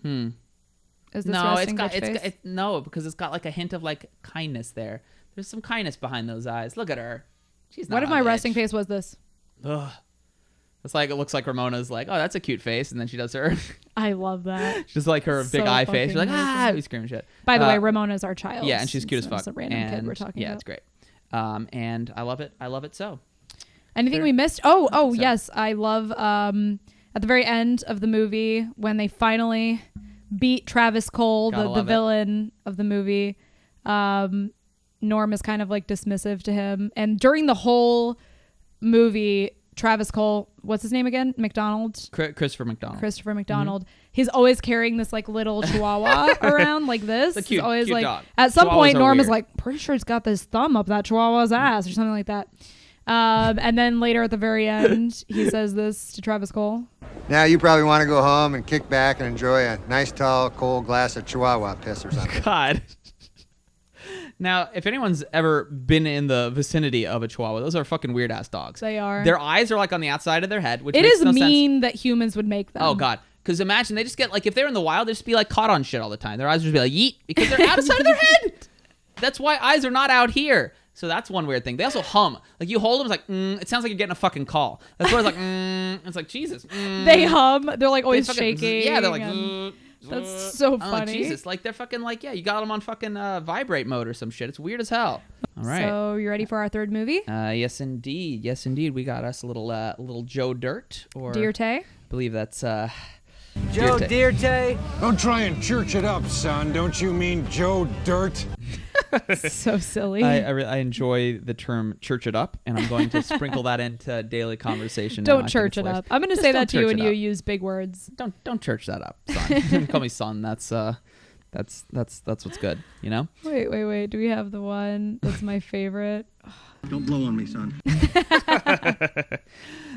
Is this No, resting bitch face? No, because it's got like a hint of like kindness there. There's some kindness behind those eyes. Look at her. She's not. What if a my bitch. resting face was this? Ugh. It's like it looks like Ramona's like, oh, that's a cute face, and then she does her. I love that. Just like her big So eye face. She's like, fucking we screaming shit. By the way, Ramona's our child. Yeah, and she's cute as fuck. It's a random kid we're talking about. Yeah, it's great. And I love it. I love it so. Anything we missed? Oh, yes. I love at the very end of the movie when they finally beat Travis Cole, the villain of the movie. Norm is kind of like dismissive to him. And during the whole movie, Travis Cole, what's his name again? McDonald? Christopher McDonald. Christopher McDonald. He's always carrying this like little chihuahua around like this. It's a cute, He's always cute like, dog. at some Chihuahuas point, are Norm is weird. like, pretty sure he's got this thumb up that chihuahua's ass or something like that. And then later at the very end, he says this to Travis Cole. Now you probably want to go home and kick back and enjoy a nice, tall, cold glass of Chihuahua piss or something. God. Now, if anyone's ever been in the vicinity of a Chihuahua, those are fucking weird ass dogs. They are. Their eyes are like on the outside of their head, which It makes is no mean sense. that humans would make them. Oh God. Because imagine they just get like, if they're in the wild, they just be like caught on shit all the time. Their eyes would just be like yeet because they're outside of their head. That's why eyes are not out here. So that's one weird thing. They also hum. Like you hold them, it's like, it sounds like you're getting a fucking call. That's why it's like, it's like, Jesus. They hum. They're like always shaking. Yeah, they're like, that's so oh, funny. Jesus. Like they're fucking like, yeah, you got them on fucking vibrate mode or some shit. It's weird as hell. All right. So you ready for our third movie? Yes, indeed. Yes, indeed. We got us a little Joe Dirt. Or Dear Tay? I believe that's Joe Dirte. Don't try and church it up, son. Don't you mean Joe Dirt? So silly. I enjoy the term church it up, and I'm going to sprinkle that into daily conversation. Don't now. I church think it it's up. I'm going to say that to you church when it you up. use big words. Don't church that up, son. Call me son. That's what's good, you know? Wait. Do we have the one that's my favorite? Don't blow on me, son.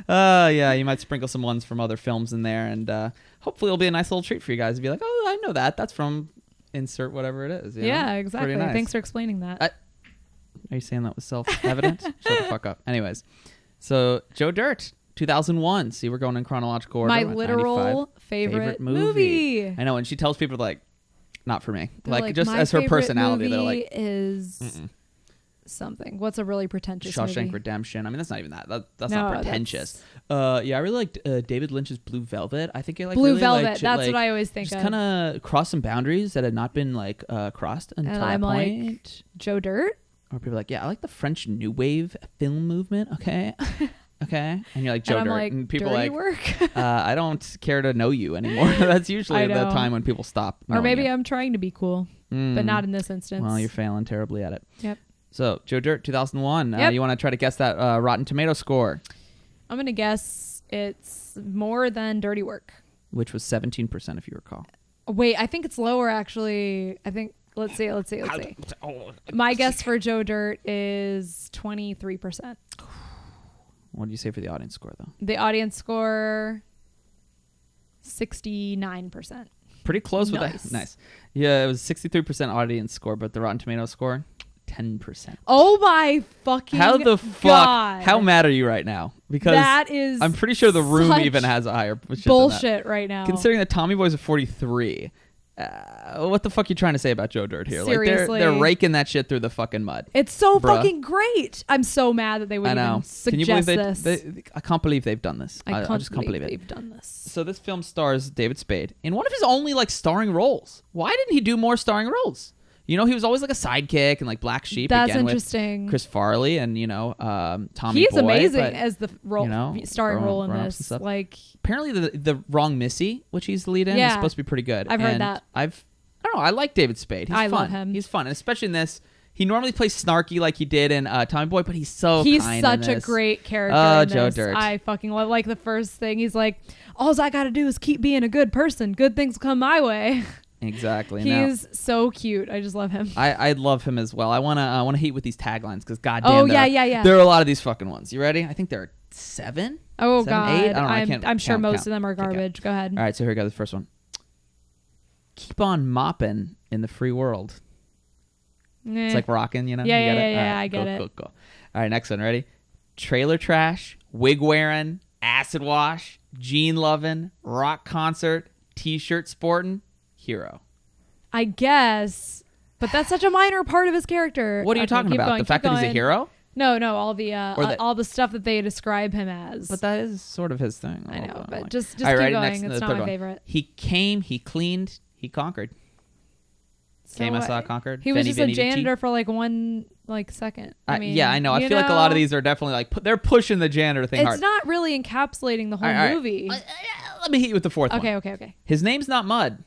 Yeah, you might sprinkle some ones from other films in there, and hopefully it'll be a nice little treat for you guys to be like, oh, I know that. That's from insert whatever it is. You know? Yeah, Pretty exactly. nice. Thanks for explaining that. Are you saying that was self-evident? Shut the fuck up. Anyways, so Joe Dirt, 2001. See, we're going in chronological order. My literal favorite movie. I know, and she tells people like, not for me. They're Like just my as her favorite personality, they're movie like, is something. What's a really pretentious Shawshank movie? Redemption. I mean, that's not even that. That's No, not pretentious. Yeah, I really liked David Lynch's Blue Velvet. I think I like Blue really Velvet. liked it, That's like, what I always think just of. kind of crossed some boundaries that had not been like crossed until And that I'm point. like, Joe Dirt? Or people are like, yeah, I like the French New Wave film movement. Okay. Okay. And you're like, Joe And I'm Dirt. like, And people dirty like, work? I don't care to know you anymore. That's usually the time when people stop knowing Or maybe you. I'm trying to be cool, but not in this instance. Well, you're failing terribly at it. Yep. So, Joe Dirt, 2001. Yep. You want to try to guess that Rotten Tomato score? I'm going to guess it's more than Dirty Work. Which was 17%, if you recall. Wait, I think it's lower, actually. I think, let's see. My guess for Joe Dirt is 23%. What do you say for the audience score, though? The audience score, 69%. Pretty close with Nice. that. Nice. Yeah, it was 63% audience score, but the Rotten Tomato score, 10%. Oh my fucking How the fuck? God. How mad are you right now? Because that is I'm pretty sure the room such even has a higher shit bullshit than that. right now. Considering that Tommy Boy's a 43. What the fuck are you trying to say about Joe Dirt here? Seriously. Like they're raking that shit through the fucking mud. It's so Bruh. fucking great. I'm so mad that they would I know. even Can you believe suggest this. I can't believe they've done this. I just can't believe it. they've done this. So this film stars David Spade in one of his only like starring roles. Why didn't he do more starring roles? You know, he was always like a sidekick and like Black Sheep. That's again interesting. With Chris Farley and Tommy He's Boy, amazing but, as the role, starring role in grown-ups and this. stuff. Like, apparently the Wrong Missy, which he's the lead in, is Yeah. supposed to be pretty good. I've heard And that. I don't know. I like David Spade. He's I fun. love him. He's fun, and especially in this. He normally plays snarky like he did in Tommy Boy, but he's so he's kind such in a this. great character. Oh, in Joe this. Dirt. I fucking love. Like the first thing, he's like, "All I got to do is keep being a good person. Good things will come my way." Exactly. Now, He's so cute. I just love him. I love him as well. I wanna heat with these taglines because goddamn. Yeah. There are a lot of these fucking ones. You ready? I think there are 7. Oh 7, God, 8? I don't know. I can't I'm sure count. most of them are garbage. Go ahead. All right, so here goes the first one. Keep on mopping in the free world. It's like rocking, you know? Yeah, you get yeah, it? yeah, All right, I get it. Cool. All right, next one. Ready? Trailer trash, wig wearing, acid wash, jean loving, rock concert, t-shirt sporting, hero. I guess, but that's such a minor part of his character. What are you talking keep about? going, The fact keep that he's a going. hero? No, all the Or that- all the stuff that they describe him as. But that is sort of his thing. I know, but Like- just All right, keep ready? going. Next, It's the not third my one. favorite. He came, he cleaned, he conquered. Came, I saw, conquered. He was Fenny, just Vinny, a janitor for like one second. I mean, yeah, I know. I feel like a lot of these are definitely like they're pushing the janitor thing It's hard. not really encapsulating the whole All right. movie. Let me hit you with the fourth one. Okay. His name's not Mud,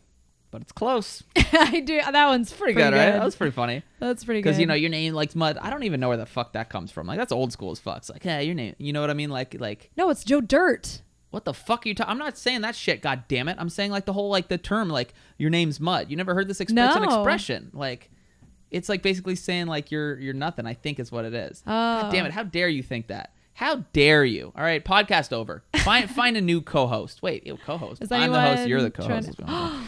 but it's close. I do. That one's Pretty good, right? That was pretty funny. That's pretty good. Because your name likes Mud. I don't even know where the fuck that comes from. Like that's old school as fuck. It's like, hey, your name. You know what I mean? Like. No, it's Joe Dirt. What the fuck are you talking? I'm not saying that shit. God damn it! I'm saying like the whole like the term like your name's Mud. You never heard this? It's an No. expression. Like it's like basically saying like you're nothing. I think is what it is. Oh. God damn it! How dare you think that? How dare you? All right, podcast over. Find a new co-host. Wait, co-host. Is I'm the host. anyone You're the trying co-host. to-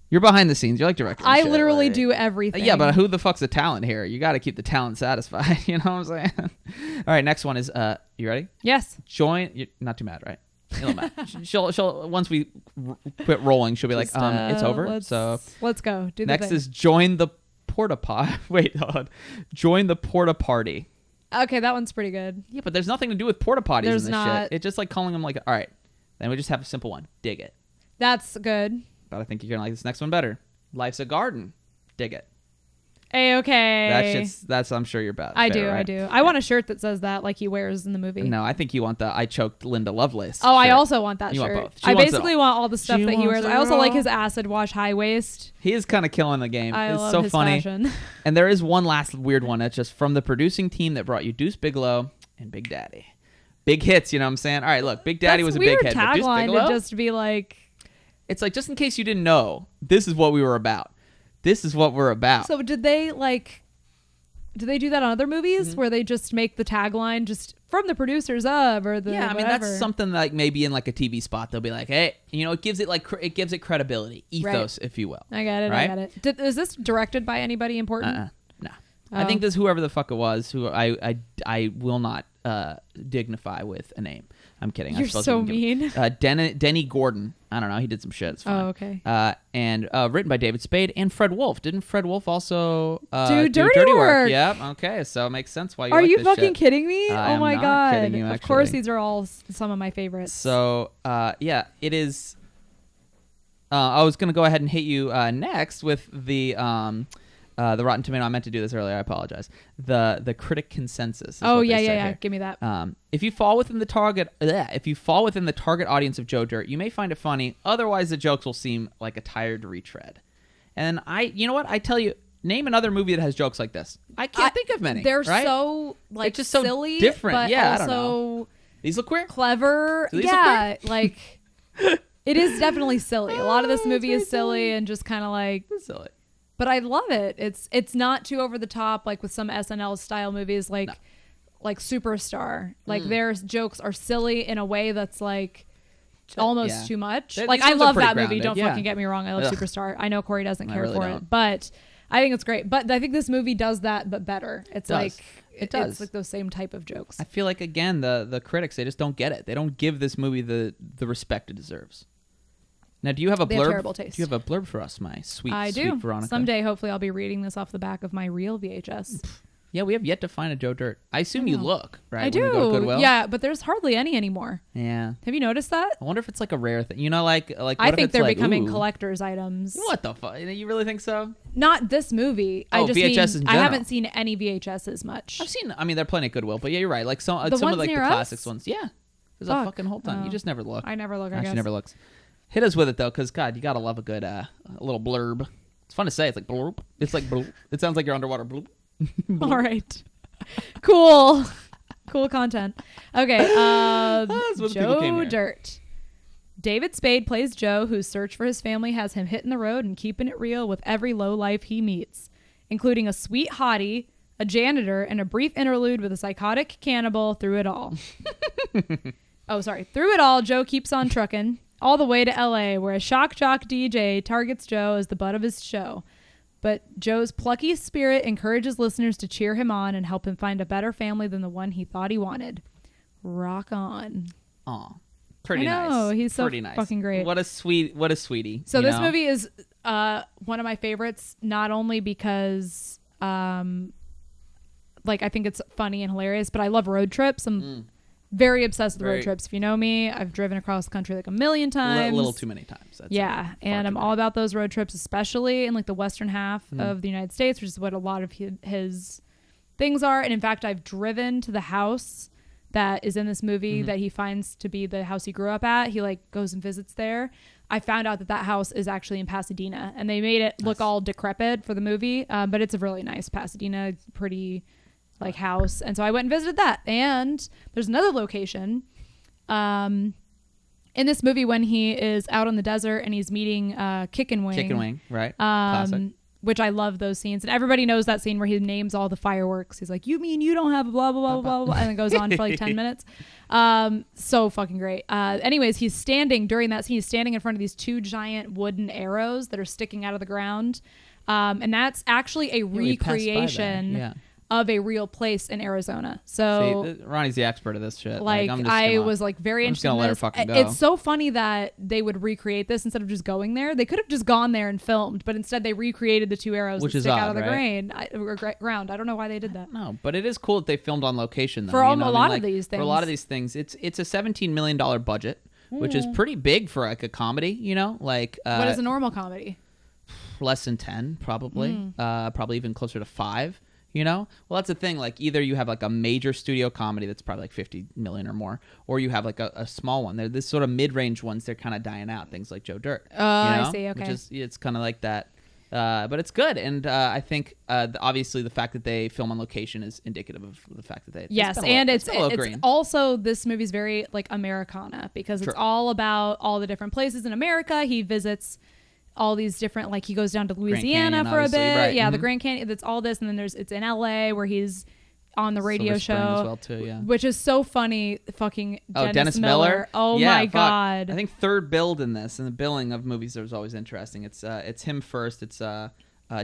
You're behind the scenes. You're like director. and I shit, literally like- do everything. Yeah, but who the fuck's the talent here? You got to keep the talent satisfied. You know what I'm saying? All right, next one is you ready? Yes. Join. You're not too mad, right? You're not mad. She'll once we quit rolling, she'll be like, it's over. So let's go. Do the next thing. is join the porta potty. Wait, hold on. Join the porta party. Okay, that one's pretty good. Yeah, but there's nothing to do with porta potties There's in this not. shit. It's just like calling them like, all right, then we just have a simple one. Dig it. That's good. But I think you're gonna like this next one better. Life's a garden. Dig it. Okay. That's I'm sure you're about. I fair, do. right? I want a shirt that says that, like he wears in the movie. No, I think you want the I choked Linda Lovelace. Oh, I shirt. also want that You shirt. want both. She I wants it basically all. want all the stuff She that he wants wears. it I also like all. his acid wash high waist. He is kind of killing the game. I It's love so his funny. fashion. And there is one last weird one that's just from the producing team that brought you Deuce Bigelow and Big Daddy. Big hits, you know what I'm saying? All right, look, Big Daddy was a big hit. But Deuce Tagline Bigelow, to just be like. it's like just in case you didn't know, this is what we were about. This is what we're about. So did they do that on other movies Mm-hmm. where they just make the tagline just from the producers of or the yeah, I mean whatever? that's something like maybe in like a TV spot they'll be like, hey, you know, it gives it like it gives it credibility, ethos, if you will. I got it. Right? I got it. Is this directed by anybody important? No. I think this whoever the fuck it was, who I will not dignify with a name. I'm kidding. You're so mean. Denny Gordon. I don't know. He did some shit. It's fine. Oh, okay. And written by David Spade and Fred Wolf. Didn't Fred Wolf also do dirty work? Yep. Okay. So it makes sense why you Are like you this fucking shit. kidding me? I Oh am my not god. kidding you, Of course, actually. these are all some of my favorites. So yeah, it is. I was gonna go ahead and hit you next with the Rotten Tomato. I meant to do this earlier. I apologize. The critic consensus. Is oh what yeah, they say yeah. here. Give me that. If you fall within the target audience of Joe Dirt, you may find it funny. Otherwise, the jokes will seem like a tired retread. And you know what? I tell you, name another movie that has jokes like this. I can't think of many. They're right? so like it's just so silly, different. but Yeah, also I don't know. These look queer. Clever. Do these Yeah, look queer? like it is definitely silly. A lot of this movie is silly and just kind of like silly. But I love it. It's not too over the top like with some SNL style movies like Superstar. Like their jokes are silly in a way that's like almost too much. Like I love that movie. Don't fucking get me wrong. I love Superstar. I know Corey doesn't care for it, but I think it's great. But I think this movie does that, but better. It's like it does. It's like those same type of jokes. I feel like again the critics, they just don't get it. They don't give this movie the respect it deserves. Now, do you have a blurb? They have terrible taste. Do you have a blurb for us, my sweet Veronica? Someday, hopefully, I'll be reading this off the back of my real VHS. Yeah, we have yet to find a Joe Dirt. I assume you look, right? I do. When you go to Goodwill? Yeah, but there's hardly any anymore. Yeah. Have you noticed that? I wonder if it's like a rare thing. You know, like what I if think it's they're like, becoming ooh, collector's items. What the fuck? You really think so? Not this movie. Oh, I just VHS mean in I general. haven't seen any VHSs much. I've seen. I mean, they're plenty at Goodwill, but yeah, you're right. Like some of ones like the near us? classics ones. Yeah, there's a fucking whole ton. You Oh. just never look. I never look. I She guess. never looks. Hit us with it though, because God, you gotta love a good a little blurb. It's fun to say. It's like blurb. It's like blurb. It sounds like you're underwater. Blurb. All right. Cool. Cool content. Okay. Joe Dirt. David Spade plays Joe, whose search for his family has him hitting the road and keeping it real with every low life he meets, including a sweet hottie, a janitor, and a brief interlude with a psychotic cannibal. Through it all. Through it all, Joe keeps on trucking all the way to LA, where a shock jock DJ targets Joe as the butt of his show. But Joe's plucky spirit encourages listeners to cheer him on and help him find a better family than the one he thought he wanted. Rock on. Aw. Pretty I know, nice. he's so pretty nice. fucking great. What a sweetie. So this movie is one of my favorites, not only because I think it's funny and hilarious, but I love road trips. I'm very obsessed with road trips. If you know me, I've driven across the country like a million times. A little too many times. Yeah, and I'm all about those road trips, especially in like the western half of the United States, which is what a lot of his things are. And in fact, I've driven to the house that is in this movie that he finds to be the house he grew up at. He like goes and visits there. I found out that house is actually in Pasadena, and they made it look all decrepit for the movie, but it's a really nice Pasadena, pretty like house. And so I went and visited that. And there's another location in this movie when he is out on the desert and he's meeting Chicken Wing, right? Classic. Which I love those scenes. And everybody knows that scene where he names all the fireworks. He's like, you mean you don't have a blah, blah, blah, blah, blah, and it goes on for like 10 minutes. So fucking great. Anyways, he's standing during that scene. He's standing in front of these two giant wooden arrows that are sticking out of the ground. And that's actually a recreation of a real place in Arizona. So see, Ronnie's the expert of this shit. Like I was like very interested in this. Let her fucking go. It's so funny that they would recreate this instead of just going there. They could have just gone there and filmed, but instead they recreated the two arrows that stick out of the ground. I don't know why they did that. No, but it is cool that they filmed on location though. For a lot of these things. For a lot of these things, it's a $17 million budget, which is pretty big for like a comedy. You know, like what is a normal comedy? Less than 10, probably. Probably even closer to 5. You know, well, that's the thing. Like, either you have like a major studio comedy that's probably like 50 million or more, or you have like a small one. They're this sort of mid-range ones. They're kind of dying out. Things like Joe Dirt. Oh, I see. Okay, which is it's kind of like that, but it's good. And I think obviously the fact that they film on location is indicative of the fact that they it's also this movie's very like Americana because it's all about all the different places in America. He visits all these different, like he goes down to Louisiana for a bit. Right. Yeah, the Grand Canyon. That's all this, and then it's in LA where he's on the radio show as well too. Yeah, which is so funny. Fucking Dennis Miller. Oh yeah, my god. I think third build in this, and the billing of movies is always interesting. It's him first. It's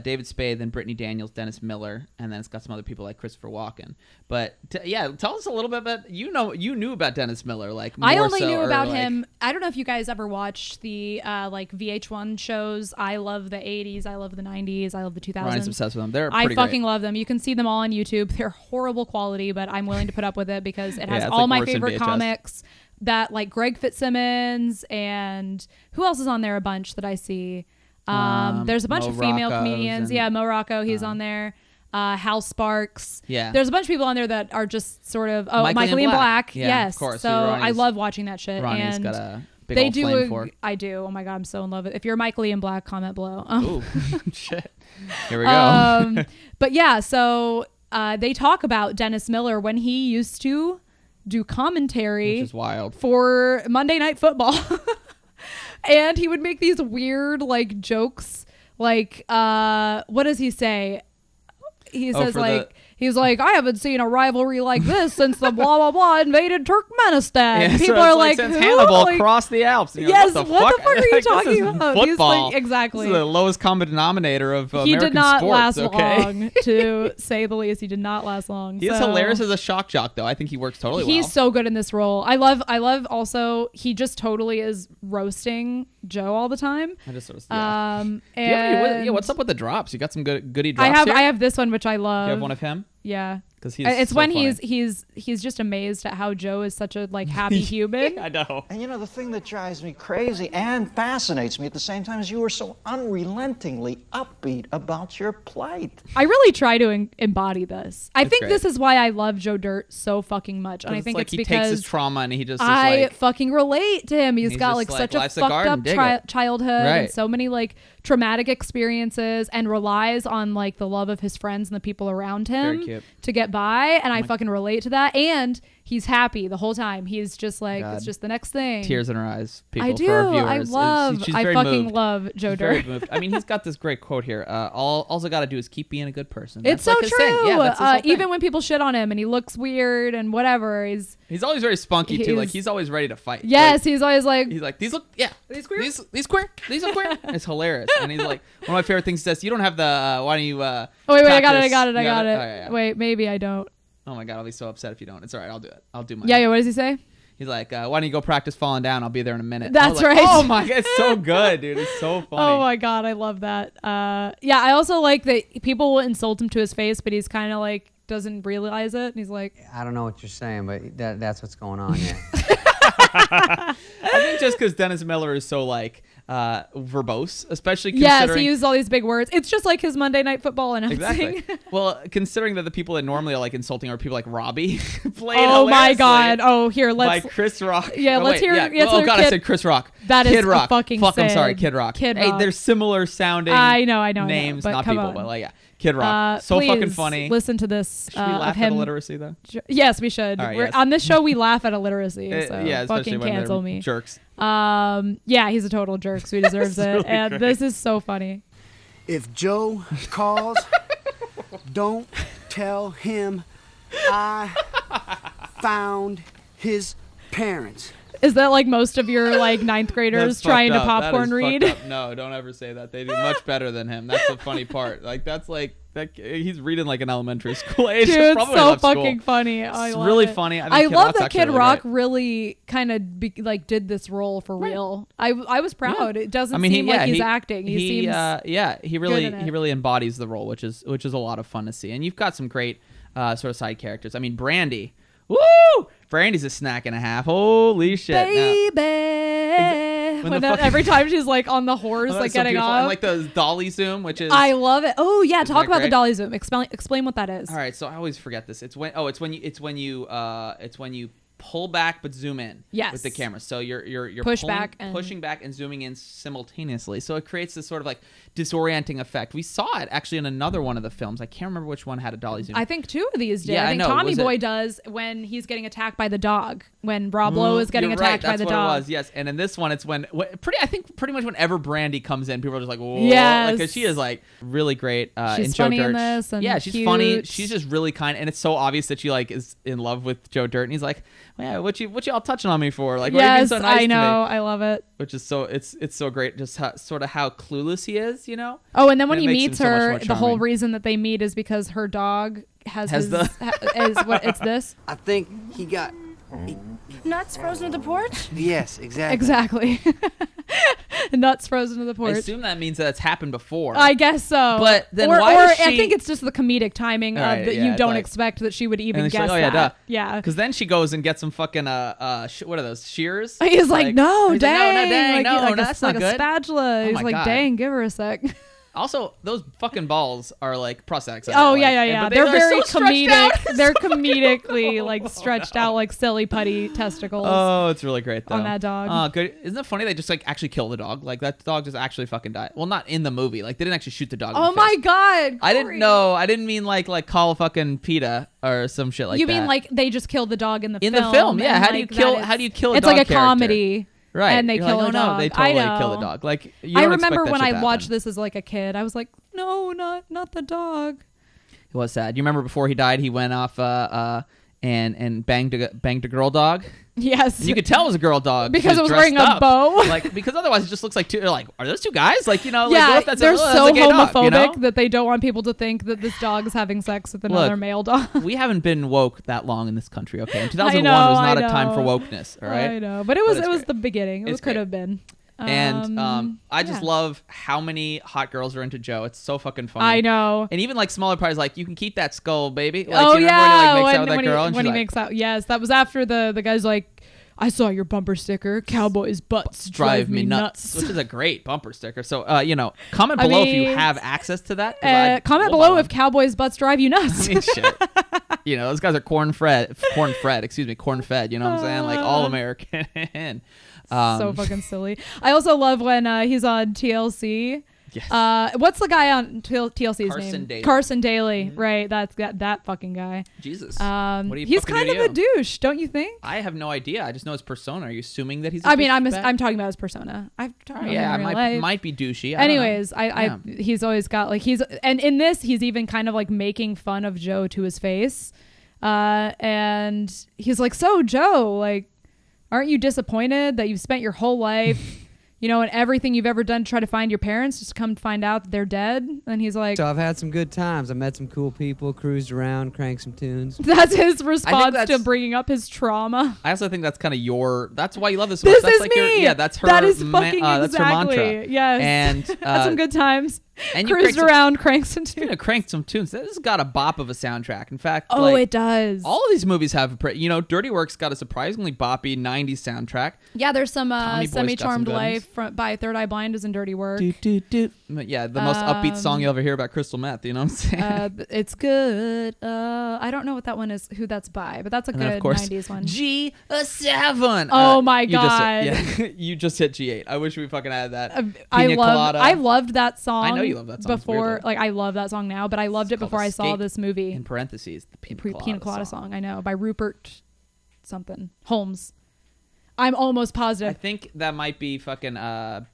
David Spade, then Brittany Daniels, Dennis Miller, and then it's got some other people like Christopher Walken. But tell us a little bit about you knew about Dennis Miller, like more I only so, knew about like, him. I don't know if you guys ever watched the like VH1 shows. I love the 80s, I love the 90s, I love the 2000s. Ryan's obsessed with them. They're I pretty fucking great. love them. You can see them all on YouTube. They're horrible quality, but I'm willing to put up with it because it has it's all like my worse than favorite VHS. comics. That like Greg Fitzsimmons and who else is on there? A bunch that I see. There's a bunch Mo of female Rocco's comedians. and- Mo Rocco, he's on there. Hal Sparks. Yeah. There's a bunch of people on there that are just sort of Michael Ian Ian Black. Yeah, Yes. of course. So I love watching that shit. Ronnie's and got a big they old do. flame for it. I do. Oh my god, I'm so in love with it. If you're Michael Ian Black, comment below. Oh. Ooh, shit. Here we go. But yeah, so they talk about Dennis Miller when he used to do commentary, Which is wild. for Monday Night Football. And he would make these weird like jokes like what does he say? He says like he's like, I haven't seen a rivalry like this since the blah blah blah invaded Turkmenistan. Yeah, People so are it's like, since who? Hannibal Like, crossed the Alps. And you're yes, like, what the fuck are you Like, talking this is about? He's Football. like, exactly. This is the lowest common denominator of He American did not sports, last okay? long, to say the least. He did not last long. He is So- hilarious as a shock jock, though. I think he works totally well. He's so good in this role. I love also he just totally is roasting Joe all the time. I just sort of, Do you have and what's up with the drops? You got some goodie drops I here? have this one which I love. You have one of him? Yeah. Because he's it's so when funny. he's just amazed at how Joe is such a like happy human. I know. And you know, the thing that drives me crazy and fascinates me at the same time is you are so unrelentingly upbeat about your plight. I really try to embody this. I think great. this is why I love Joe Dirt so fucking much. And I think like it's he because takes his trauma and he just is I like, fucking relate to him. He's he's got just like like, such a life's a fucked garden, up dig it. childhood Right. and so many like traumatic experiences and relies on like the love of his friends and the people around Very him cute. to get by. And I fucking relate to that. And he's happy the whole time. He's just like, God. it's just the next thing. tears in her eyes. People, I do. For our viewers. I love. She's I very fucking moved. love Joe She's very Dirt. moved. I mean, he's got this great quote here. All I got to do is keep being a good person. It's That's so like his true. thing. Yeah, that's his whole thing. Even when people shit on him and he looks weird and whatever, He's always very spunky too. Like he's- he's always ready to fight. yes, Like, he's always like, he's like, these look, yeah, these queer? these queer, these look queer. It's hilarious. And he's like, one of my favorite things he says, you don't have the, why don't you, oh wait, I got it. practice- I you got it. Oh, yeah. Wait, maybe I don't. Oh my God, I'll be so upset if you don't. It's all right. I'll do it. I'll do mine. Yeah. What does he say? He's like, why don't you go practice falling down? I'll be there in a minute. That's I was like, right. Oh my God, it's so good, dude. It's so funny. Oh my god, I love that. Yeah, I also like that people will insult him to his face, but he's kind of like doesn't realize it, and he's like, I don't know what you're saying, but that's what's going on. Yeah. I think just because Dennis Miller is so like verbose, especially yes, considering he uses all these big words. It's just like his Monday Night Football announcing. exactly. Well, considering that the people that normally are like insulting are people like Robbie, played Oh my hilariously god. Oh, here, by let's. Chris Rock. Yeah, Oh, let's wait, hear- Yeah. let's Oh hear god, I Kid- said Chris Rock. That is Kid a Rock. fucking Fuck, I'm sorry, sin. Kid Rock. Kid Hey, Rock. they're similar sounding. I know, names, but not come people, on. but like yeah, Kid Rock. So please fucking funny. Listen to this. Should we of laugh him. at illiteracy though? Yes, we should. All right, We're, yes. On this show, we laugh at illiteracy. So Yeah, especially fucking when cancel they're me. jerks. Yeah, he's a total jerk, so he deserves it. really And great. this is so funny. If Joe calls, don't tell him I found his parents. Is that like most of your like ninth graders That's trying to fucked up. That popcorn is read? fucked up. No, don't ever say that. They do much better than him. That's the funny part. Like that's like that. He's reading like an elementary school age. Dude, it's Probably so left school. fucking funny. I It's love really it. funny. I think I Kid love Rock's that actually Kid really Rock great. really kind of like did this role for real. I was proud. It doesn't I mean, seem like he's he, acting. He seems he really embodies the role, which is a lot of fun to see. And you've got some great sort of side characters. I mean, Brandy. Woo! Brandy's a snack and a half. Holy shit. baby. When the Every time she's like on the horse, Oh, like that's so getting beautiful. off. And like the dolly zoom, which is I love it. Oh yeah, Isn't talk that about the great? dolly zoom. Explain what that is. All right, so I always forget this. It's when you pull back but zoom in Yes. with the camera. So you're Push back and- pushing back and zooming in simultaneously. So it creates this sort of like disorienting effect. We saw it actually in another one of the films. I can't remember which one had a dolly zoom. I think two of these did. Yeah, I think I know. Tommy Was it- Boy does when he's getting attacked by the dog. when Rob Lowe is getting attacked by the dog. That's what it was. Yes, and in this one, it's I think pretty much whenever Brandy comes in, people are just like, whoa, yes, because she is like really great. She's in Joe funny Dirt. in this, and yeah, she's cute. funny. She's just really kind, and it's so obvious that she like is in love with Joe Dirt, and he's like, yeah, what you all touching on me for? Like, why are you being so nice I know, to me? I love it. Which is so it's so great, just sort of how clueless he is, you know. Oh, and then when he makes meets him so much her, more the whole charming. reason that they meet is because her dog has it's this. I think he got Nuts frozen to the porch? yes, exactly. Exactly. Nuts frozen to the I porch. assume that means that it's happened before. I guess so. But then or, why or does she... I think it's just the comedic timing Right, of that yeah, you it's don't like- expect that she would even And guess she's like, oh yeah, that. duh. Yeah. Because then she goes and gets some fucking what are those, shears? He's like, no, he's dang, like, no, dang, like, no, like that's like not a good. spatula. Oh He's my like, God. dang, give her a sec. Also, those fucking balls are like prosthetics. Oh like, yeah. but They're very so stretched comedic. out. They're comedically like stretched out like silly putty testicles. Oh, it's really great though. On that dog. Oh, good. Isn't it funny they just like actually kill the dog? Like that dog just actually fucking died. Well, not in the movie. Like they didn't actually shoot the dog. Oh in the my face. God. I didn't Cory. know. I didn't mean like call fucking PETA or some shit like you that. mean like they just killed the dog in the in film? the film? Yeah. and, How do you like, kill? that is- How do you kill a It's dog like a character? comedy. Right. And they You're kill like, a oh, dog. no, they totally I know. kill the dog. Like you I don't remember expect that when shit I to happen. watched this as like a kid, I was like, no, not the dog. It was sad. You remember before he died, he went off and banged a girl dog. Yes. And you could tell it was a girl dog Because She it was dressed wearing a up. bow. Like because otherwise it just looks like two. Like are those two guys? Like like Yeah, what if that's they're that's so a gay homophobic dog, you know? that they don't want people to think that this dog is having sex with another Look, male dog. We haven't been woke that long in this country. Okay, in 2001 know, was not I a time for know. wokeness. All right, I know, but it was great. the beginning. It It's could great. have been. And I just yeah. love how many hot girls are into Joe. It's so fucking funny. I know. And even like smaller parties, like you can keep that skull, baby. Like, Oh you remember yeah, when he like, makes out with that girl, and when she's he like, makes out. Yes, that was after the guy's like, I saw your bumper sticker. Cowboys' butts drive me nuts. which is a great bumper sticker. So comment below if you have access to that. 'cause comment we'll buy below one. if cowboys' butts drive you nuts. I mean, shit. Those guys are corn fed. You know what I'm saying? Like all American. So fucking silly. I also love when he's on TLC. Yes. What's the guy on TLC's Carson name? Daly. Carson Daly. Right. That's that fucking guy. Jesus. What do you he's fucking kind do of to a you? douche, don't you think? I have no idea. I just know his persona. Are you assuming that he's? I'm talking about his persona. I've talked about yeah, him in real it life. might be douchey. Anyways, I he's always got like and in this he's even kind of like making fun of Joe to his face, and he's like, so Joe, like, aren't you disappointed that you've spent your whole life, and everything you've ever done to try to find your parents, just come to find out that they're dead? And he's like, So I've had some good times. I met some cool people, cruised around, cranked some tunes. that's his response to that's- bringing up his trauma. I also think that's kind of that's why you love this so much. This That's is like me. yeah, that's her. That is fucking that's her exactly. mantra. Yes. And Had some good times. And you Cruised around, cranked some tunes. Cranked some tunes. This has got a bop of a soundtrack. In fact, It does. All of these movies have Dirty Work's got a surprisingly boppy '90s soundtrack. Yeah, there's some Tommy Boy's got Semi-Charmed some good Life by Third Eye Blind is in Dirty Work. Yeah, the most upbeat song you'll ever hear about crystal meth. You know what I'm saying? It's good. I don't know what that one is, who that's by, but that's a And then, good of course, 90s one. G7. Oh my God. You just hit G8. I wish we fucking had that. I Pina Colada. loved that song. I know you love that song. It's Before, weird, though. like I love that song now, but I loved it before I saw Escape, this movie. In parentheses, the Pina Colada song. I know, by Rupert something Holmes. I'm almost positive. I think that might be fucking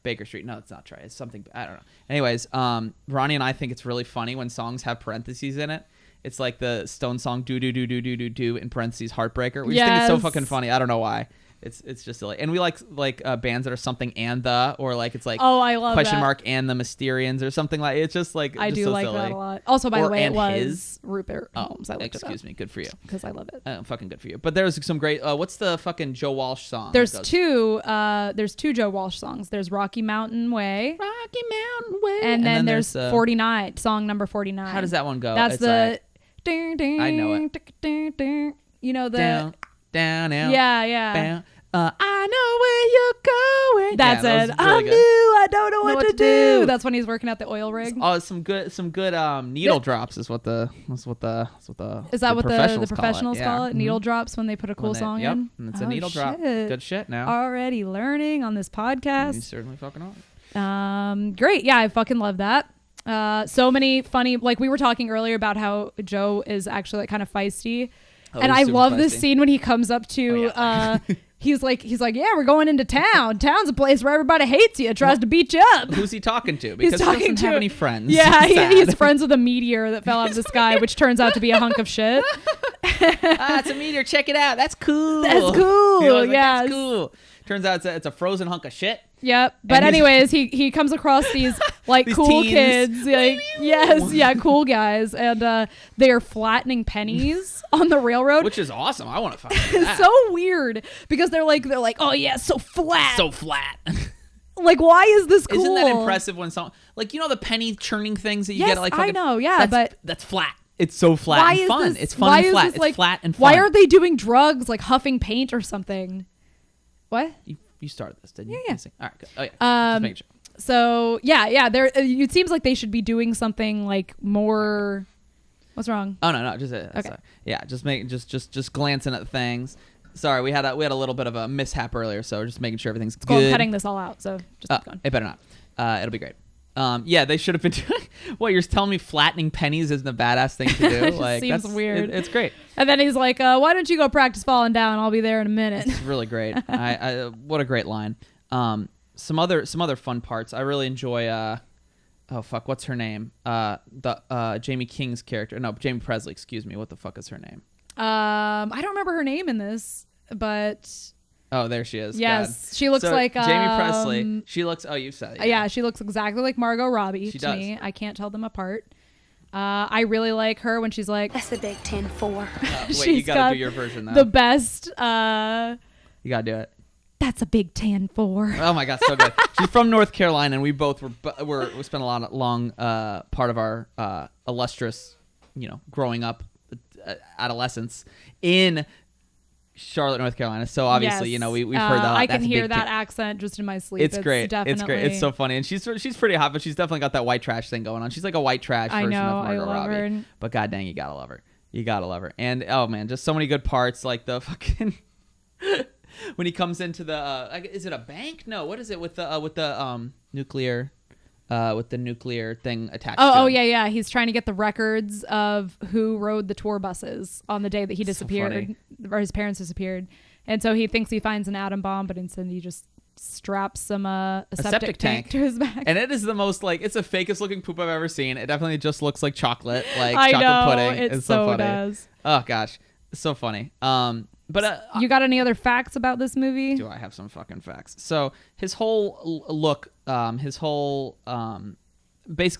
Baker Street. No, it's not right. It's something, I don't know. Anyways, Ronnie and I think it's really funny when songs have parentheses in it. It's like the Stone song do do do do do do do in parentheses Heartbreaker. We just think it's so fucking funny. I don't know why. It's just silly. And we like bands that are something and the, or like it's like I love question that. mark and the Mysterians or something like. It's just like I just do so like silly. that a lot. Also, by the way, it and was his. Rupert Holmes. I looked it up. Excuse me. Good for you. Because I love it. Fucking good for you. But there's some great. What's the fucking Joe Walsh song? There's two Joe Walsh songs. There's Rocky Mountain Way. And then there's 49, song number 49. How does that one go? That's It's the like, ding ding. I know it. Ding, ding. You know the down out. Yeah. Down. I know where you're going. That's Yeah, it. that was really I'm good. new. I don't know what to do. That's when he's working at the oil rig. Oh, some good needle drops is what the Is that the what the professionals Yeah. call it? Mhm. Needle drops when they put a cool song yep. in? And it's a needle drop. Shit. Good shit now. Already learning on this You podcast. certainly fucking are. Great. Yeah, I fucking love that. So many funny, like we were talking earlier about how Joe is actually like kind of feisty. And I love this scene when he comes up to he's like, yeah, we're going into town. Town's a place where everybody hates you, tries to beat you up. Who's he talking to? Because he doesn't have any friends. Yeah, he's friends with a meteor that fell out of the sky, which turns out to be a hunk of shit. It's a meteor. Check it out. That's cool. That's cool. Yeah, that's cool. Turns out it's a frozen hunk of shit. Yep. But anyways, he comes across these like these cool teens. Kids. Like, yes, yeah, cool guys. And they are flattening pennies on the railroad. Which is awesome. I want to find that. It's so weird because they're like, oh yeah, so flat. So flat. Like, why is this cool? Isn't that impressive when someone, like, you know, the penny churning things that you get? Like, I know, yeah, that's flat. It's so flat and fun. It's fun and flat. It's flat and fun. Why aren't they doing drugs, like huffing paint or something? What? You started this, didn't you? Yeah. All right, good. Oh, yeah. Just making sure. So, yeah. It seems like they should be doing something like more. What's wrong? Oh no, just okay. Sorry. Yeah, just glancing at things. Sorry, we had a little bit of a mishap earlier, so just making sure everything's good. I'm cutting this all out, so just keep going. It better not. It'll be great. Yeah, they should have been doing. What, you're telling me flattening pennies isn't a badass thing to do? Like, seems weird. It's great. And then he's like, "Why don't you go practice falling down? I'll be there in a minute." It's really great. What a great line. Some other fun parts. I really enjoy. Oh fuck, what's her name? Jamie King's character. No, Jamie Presley. Excuse me. What the fuck is her name? I don't remember her name in this, but. Oh, there she is. Yes, God. she looks like Jamie Presley. She looks. Oh, you said it. Yeah, she looks exactly like Margot Robbie she to does. me. I can't tell them apart. I really like her when she's like, "That's the Big 10-4." Wait, you gotta do your version though. The best. You gotta do it. That's a Big 10-4. Oh my god, so good. She's from North Carolina, and we both we spent a long part of our illustrious, growing up, adolescence in Charlotte, North Carolina. So obviously, yes. We've heard that. I can hear that accent just in my sleep. It's great. Definitely. It's great. It's so funny, and she's pretty hot, but she's definitely got that white trash thing going on. She's like a white trash version of Margot Robbie. Her. But god dang, you gotta love her. You gotta love her. And oh man, just so many good parts, like the fucking when he comes into the is it a bank? No, what is it with the nuclear? With the nuclear thing attached to him. Oh, yeah. He's trying to get the records of who rode the tour buses on the day that he disappeared, or his parents disappeared. And so he thinks he finds an atom bomb, but instead he just straps some a septic tank to his back. And it is the most, like, it's the fakest looking poop I've ever seen. It definitely just looks like chocolate, like I chocolate know, pudding. It it's so funny. Does. Oh, gosh. It's so funny. But you got any other facts about this movie? Do I have some fucking facts? So his whole look, basically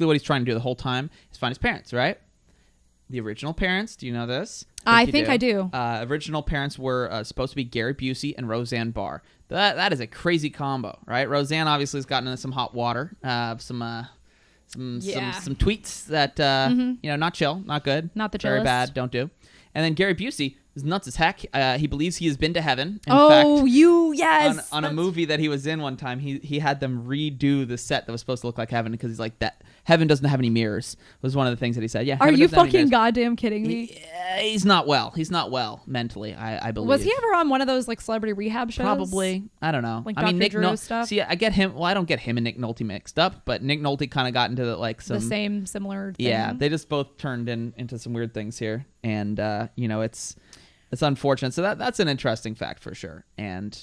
what he's trying to do the whole time is find his parents, right? The original parents. Do you know this? I think I do. Original parents were supposed to be Gary Busey and Roseanne Barr. That is a crazy combo, right? Roseanne obviously has gotten into some hot water, some tweets that not chill, not good, not the chillest. Very bad, don't do. And then Gary Busey is nuts as heck. He believes he has been to heaven. In fact, yes. On a movie that he was in one time, he had them redo the set that was supposed to look like heaven because he's like, that heaven doesn't have any mirrors was one of the things that he said. Yeah. Are you fucking goddamn kidding me? He's not well. He's not well mentally, I believe. Was he ever on one of those like celebrity rehab shows? Probably. I don't know. Like Dr. Nick Drew stuff? See, I get him. Well, I don't get him and Nick Nolte mixed up, but Nick Nolte kind of got into the same similar thing. Yeah, they just both turned into some weird things here. And, it's unfortunate. So that's an interesting fact for sure. And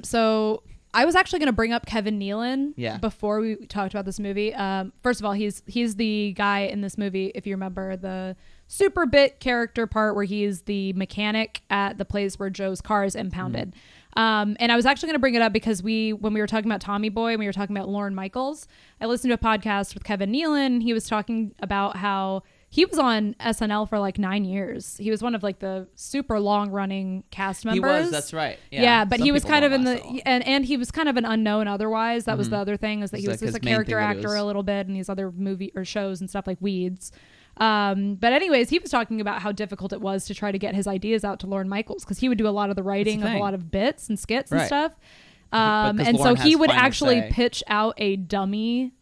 so I was actually going to bring up Kevin Nealon before we talked about this movie. First of all, he's the guy in this movie, if you remember, the super bit character part where he's the mechanic at the place where Joe's car is impounded. And I was actually going to bring it up because when we were talking about Tommy Boy and we were talking about Lorne Michaels, I listened to a podcast with Kevin Nealon. He was talking about how he was on SNL for like 9 years. He was one of like the super long running cast members. He was, that's right. Yeah, but he was kind of in the and he was kind of an unknown otherwise. That was the other thing, is that he was just a character actor a little bit in these other movie or shows and stuff like Weeds. But anyways, he was talking about how difficult it was to try to get his ideas out to Lorne Michaels because he would do a lot of the writing of a lot of bits and skits and stuff. And so he would actually pitch out a dummy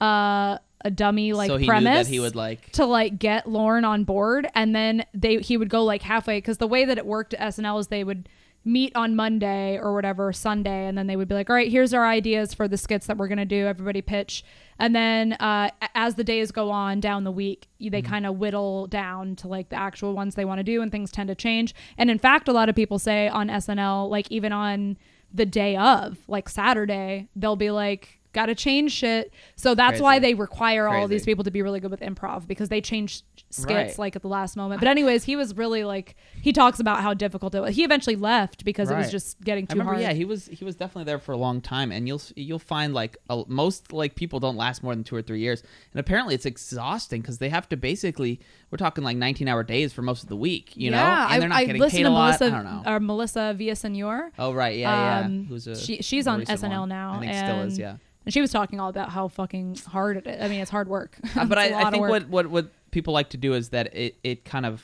like so he premise knew that he would like to like get Lorne on board, and then he would go like halfway, because the way that it worked at SNL is they would meet on Monday or whatever, Sunday, and then they would be like, all right, here's our ideas for the skits that we're going to do. Everybody pitch. And then as the days go on down the week, they kind of whittle down to like the actual ones they want to do, and things tend to change. And in fact, a lot of people say on SNL, like even on the day of, like Saturday, they'll be like, gotta change shit. So that's why they require all of these people to be really good with improv, because they change skits like at the last moment. But anyways, he was really like, he talks about how difficult it was. He eventually left because it was just getting too hard. Yeah, he was definitely there for a long time, and you'll find like most like people don't last more than 2 or 3 years, and apparently it's exhausting because they have to basically, we're talking like 19-hour days for most of the week, you know, and they're not getting paid a lot. I don't know. Melissa Villaseñor. Oh right, yeah. Who's she's on SNL now, I think still is, yeah. And she was talking all about how fucking hard it is. I mean, it's hard work. But I think what people like to do is that it kind of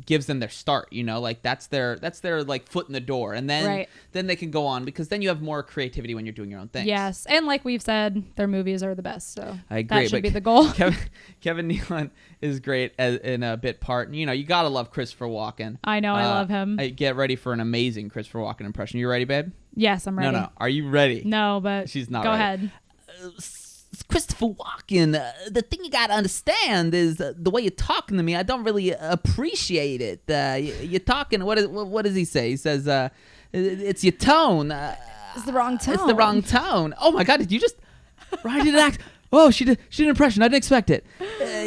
gives them their start, you know, like that's their like foot in the door, and then they can go on, because then you have more creativity when you're doing your own thing. Yes, and like we've said, their movies are the best, so I agree, that should be the goal. Kevin Nealon is great in a bit part. You know, you gotta love Christopher Walken. I know, I love him. Get ready for an amazing Christopher Walken impression. You ready, babe? Yes, I'm ready. No. Are you ready? No, but she's not. Go ready. ahead. Christopher Walken, the thing you gotta understand is the way you're talking to me, I don't really appreciate it. You're talking. What does he say? He says, "It's your tone. It's the wrong tone. It's the wrong tone." Oh my God! Did you just? Right? Did act? Oh, she did an impression. I didn't expect it.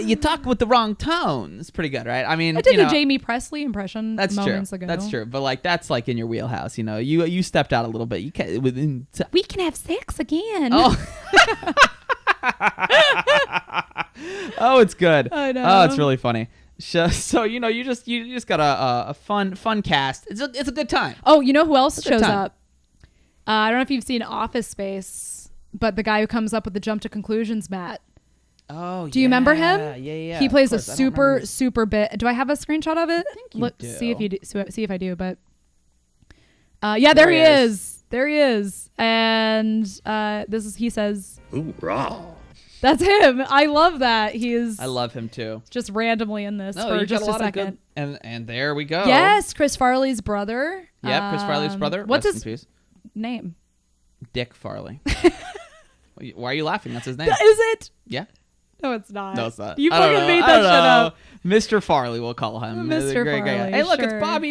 You talk with the wrong tone. It's pretty good, right? I mean, I did a Jamie Presley impression moments ago. That's true. But like, that's like in your wheelhouse. You know, you stepped out a little bit. You can't within. We can have sex again. Oh. Oh, it's good. I know. Oh, it's really funny. So you know, you just got a fun cast. It's a good time. Oh, you know who else shows up? I don't know if you've seen Office Space, but the guy who comes up with the jump to conclusions, Matt. Oh, do you remember him? Yeah. He plays a super bit. Do I have a screenshot of it? I think you do. See if you do. See if I do. But yeah, there he is. There he is. And he says, "Ooh, raw." That's him. I love that. I love him too. Just randomly in this for just a second. And there we go. Yes, Chris Farley's brother. Yep, Chris Farley's brother. What's Rest his name? Dick Farley. Why are you laughing? That's his name. Is it? Yeah. No, it's not. No, it's not. You fucking made that shit up. Mr. Farley, we'll call him. Mr. Farley. Guy. Hey, look, sure. it's Bobby.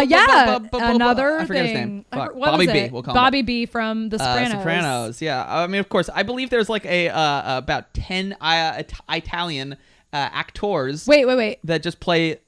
Yeah, another I forget thing. his name. Bobby B. We'll call him Bobby B. from The Sopranos. Sopranos. Yeah. I mean, of course, I believe there's like about 10 Italian actors. Wait. That just play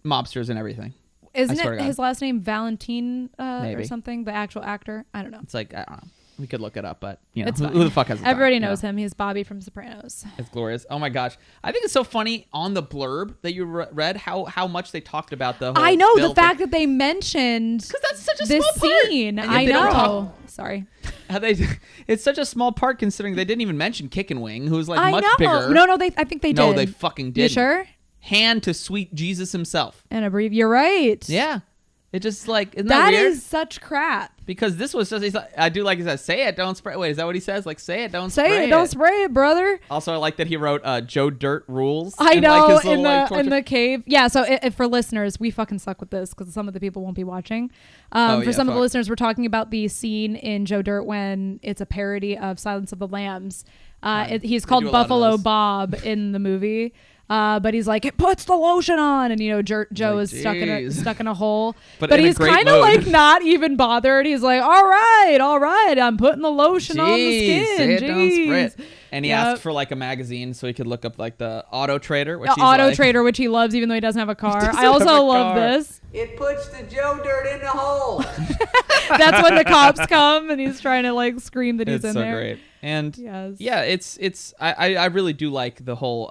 mobsters and everything. Isn't it his last name Valentine Maybe. or something? The actual actor? I don't know. It's like, I don't know. We could look it up, but you know, it's who the fuck has the time? Everybody knows him. He's Bobby from Sopranos. It's glorious. Oh my goch. I think it's so funny on the blurb that you read how much they talked about the whole I know Bill the fact that they mentioned because that's such a this small part. scene. I know. Sorry. It's such a small part considering they didn't even mention Kick and Wing, who's like I much know. bigger. No, I think they did. No, they fucking did. You sure? Hand to sweet Jesus himself. And a brief. You're right. Yeah. It just like, isn't that weird? That is such crap. Because this was just, he's like, I do like he says, say it, don't spray. Wait, is that what he says? Like, say it, don't spray it. Say it, don't spray it, brother. Also, I like that he wrote Joe Dirt rules. I know, like his little, in the cave. Yeah, so for listeners, we fucking suck with this because some of the people won't be watching. Of the listeners, we're talking about the scene in Joe Dirt when it's a parody of Silence of the Lambs. He's called Buffalo Bob in the movie. But he's like, it puts the lotion on, and you know, Joe is stuck in a hole. But he's kind of like not even bothered. He's like, all right, I'm putting the lotion on the skin. Say it, don't spray it. And he asked for like a magazine so he could look up like the Auto Trader, which which he loves, even though he doesn't have a car. I also love this. It puts the Joe Dirt in the hole. That's when the cops come and he's trying to like scream that he's in there. It's so great. And yeah, it's I really do like the whole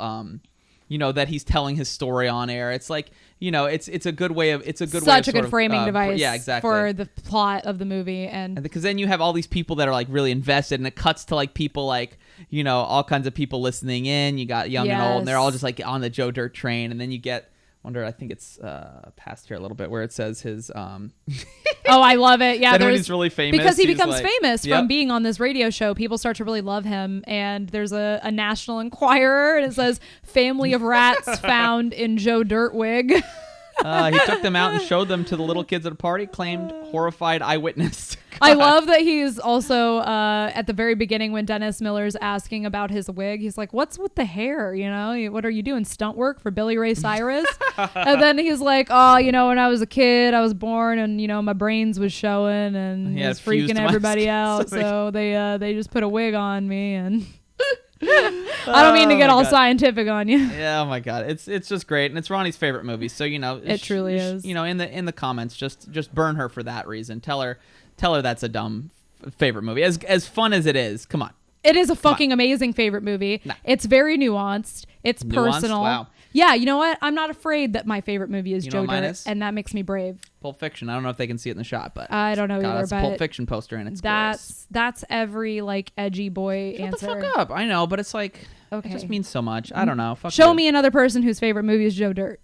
you know, that he's telling his story on air. It's like, you know, it's a good way of such a good framing device. Yeah, exactly. For the plot of the movie, and because then you have all these people that are like really invested, and it cuts to like people like, you know, all kinds of people listening in. You got young and old, and they're all just like on the Joe Dirt train, and then you get. I think it's past here a little bit where it says his oh, I love it. Yeah, then when he's really famous because he becomes famous from being on this radio show. People start to really love him, and there's a National Enquirer, and it says family of rats found in Joe Dirt wig. He took them out and showed them to the little kids at a party, claimed horrified eyewitness. I love that he's also at the very beginning when Dennis Miller's asking about his wig, he's like, what's with the hair? You know, what are you doing? Stunt work for Billy Ray Cyrus? And then he's like, oh, you know, when I was a kid, I was born and, you know, my brains was showing and it was freaking everybody out. So they just put a wig on me and... I don't mean to get all scientific on you. Yeah, oh my god, it's just great, and it's Ronnie's favorite movie. So you know, it truly is. You know, in the comments, just burn her for that reason. Tell her that's a dumb favorite movie. As fun as it is, come on. It is a fucking amazing favorite movie. Nah. It's very nuanced. It's personal. Wow. Yeah, you know what? I'm not afraid that my favorite movie is Joe Dirt, and that makes me brave. Pulp Fiction. I don't know if they can see it in the shot, but I don't know either. That's a Pulp Fiction poster, and it's that's every like edgy boy answer. Shut the fuck up. I know, but it's like it just means so much. I don't know. Show me another person whose favorite movie is Joe Dirt.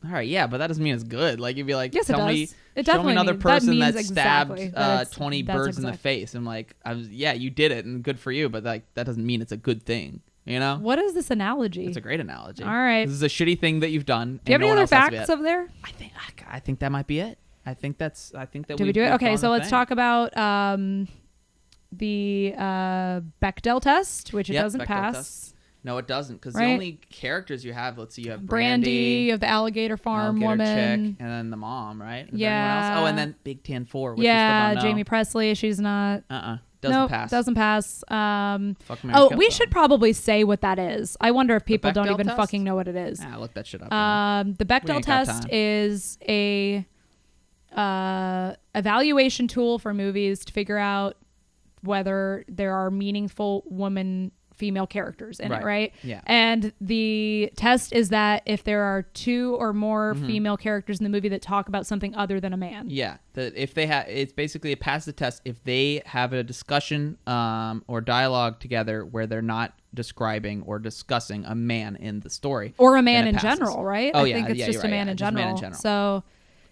All right, yeah, but that doesn't mean it's good. Like you'd be like, yes, tell it me, does. It definitely show me another person that exactly stabbed 20 birds in the face. I'm like, yeah, you did it, and good for you, but like that doesn't mean it's a good thing. You know? What is this analogy? It's a great analogy. All right. This is a shitty thing that you've done. Do you have any other facts over there? I think that might be it. I think that Did we do it? Okay, so let's talk about the Bechdel test, which it doesn't pass. Test. No, it doesn't, because the only characters you have, let's see, you have Brandy, you have the alligator farm woman, chick, and then the mom, right? Is yeah. there anyone else? Oh, and then Big Tan 4, which Jamie Presley, she's not. Doesn't pass. Doesn't pass. We should probably say what that is. I wonder if people don't even fucking know what it is. Look that shit up. The Bechdel test is a evaluation tool for movies to figure out whether there are meaningful female characters in it, right? Yeah. And the test is that if there are two or more female characters in the movie that talk about something other than a man. Yeah. If they have, it's basically it passes the test if they have a discussion or dialogue together where they're not describing or discussing a man in the story or a man in general, right? Oh, I think it's just a man in general. So.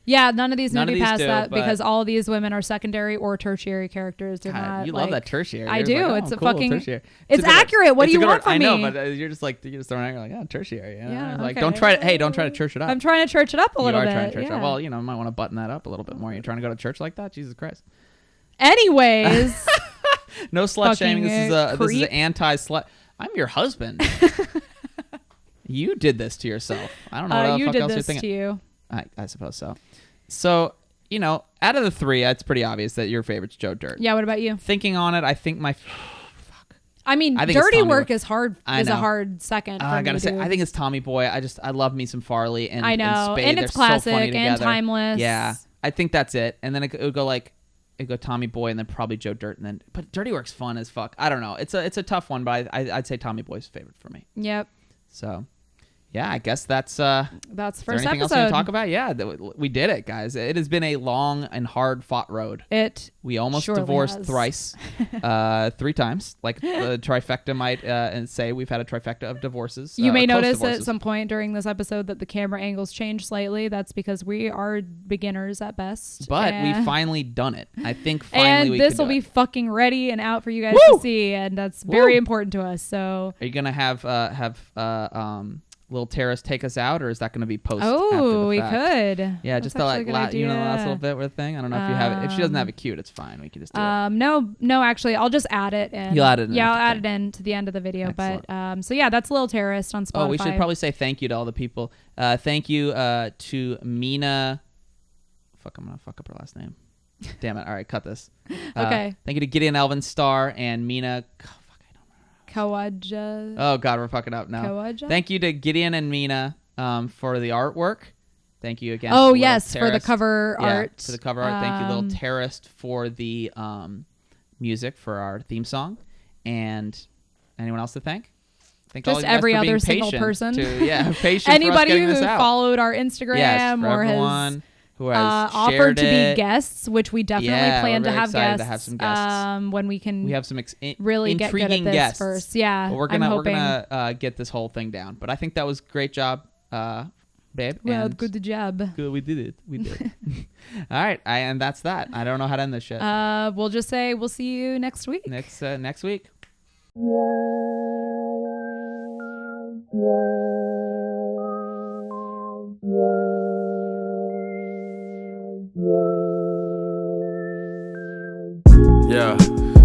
Yeah, none of these movies pass that because all of these women are secondary or tertiary characters. They're not. You love that tertiary. I do. Like, it's a cool, fucking. Tertiary. It's accurate. What do you want from me? I know, but you're just throwing out. You're like, oh, tertiary. Yeah. Like, don't try to church it up. I'm trying to church it up a little bit. You are trying to church it up. Well, you know, might want to button that up a little bit more. You're trying to go to church like that? Jesus Christ. Anyways. No slut shaming. This is an anti-slut. I'm your husband. You did this to yourself. I don't know what the fuck else you're thinking. You did this to you. I suppose so. So, you know, out of the three, it's pretty obvious that your favorite's Joe Dirt. Yeah, what about you? Thinking on it, I think Dirty Work is hard. Is a hard second. I gotta say, I think it's Tommy Boy. I love me some Farley and I know, and Spade. And it's They're classic so funny and timeless. Yeah, I think that's it. And then it would go Tommy Boy and then probably Joe Dirt and then. But Dirty Work's fun as fuck. I don't know. It's a tough one, but I'd say Tommy Boy's favorite for me. Yep. So. Yeah, I guess that's first anything episode. Else to talk about? Yeah, we did it, guys. It has been a long and hard fought road. We almost divorced thrice, 3 times. Like the trifecta might say, we've had a trifecta of divorces. You may notice at some point during this episode that the camera angles change slightly. That's because we are beginners at best. But we've finally done it. I think finally and this will be fucking ready and out for you guys to see, and that's very important to us. So, are you gonna have Lil Terrorist take us out, or is that going to be post? Oh, we could. Yeah, just the last little bit with thing. I don't know if you have it. If she doesn't have it queued, it's fine. We can just do it. No, actually, I'll just add it. You'll add it. Yeah, I'll add it in to the end of the video. Excellent. But so yeah, that's Lil Terrorist on Spotify. Oh, we should probably say thank you to all the people. Thank you to Mina. Fuck, I'm gonna fuck up her last name. Damn it! All right, cut this. Okay. Thank you to Gideon Elvin Starr and Mina. Kawaja. Oh God, we're fucking up now. Kawaja? Thank you to Gideon and Mina for the artwork. Thank you again. Oh yes, Terrorist. For the cover art. For the cover art. Thank you, Lil Terrorist, for the music for our theme song. And anyone else to thank? Just every other single person. Patient. Anybody who followed our Instagram or everyone who has offered to be guests, which we definitely plan to have guests. To have some guests. When we can. We have some really get good at this guests first. Yeah, but we're gonna get this whole thing down. But I think that was a great job, babe. Well, good job. Good, we did it. All right, and that's that. I don't know how to end this shit. We'll just say we'll see you next week. Next week. Yeah,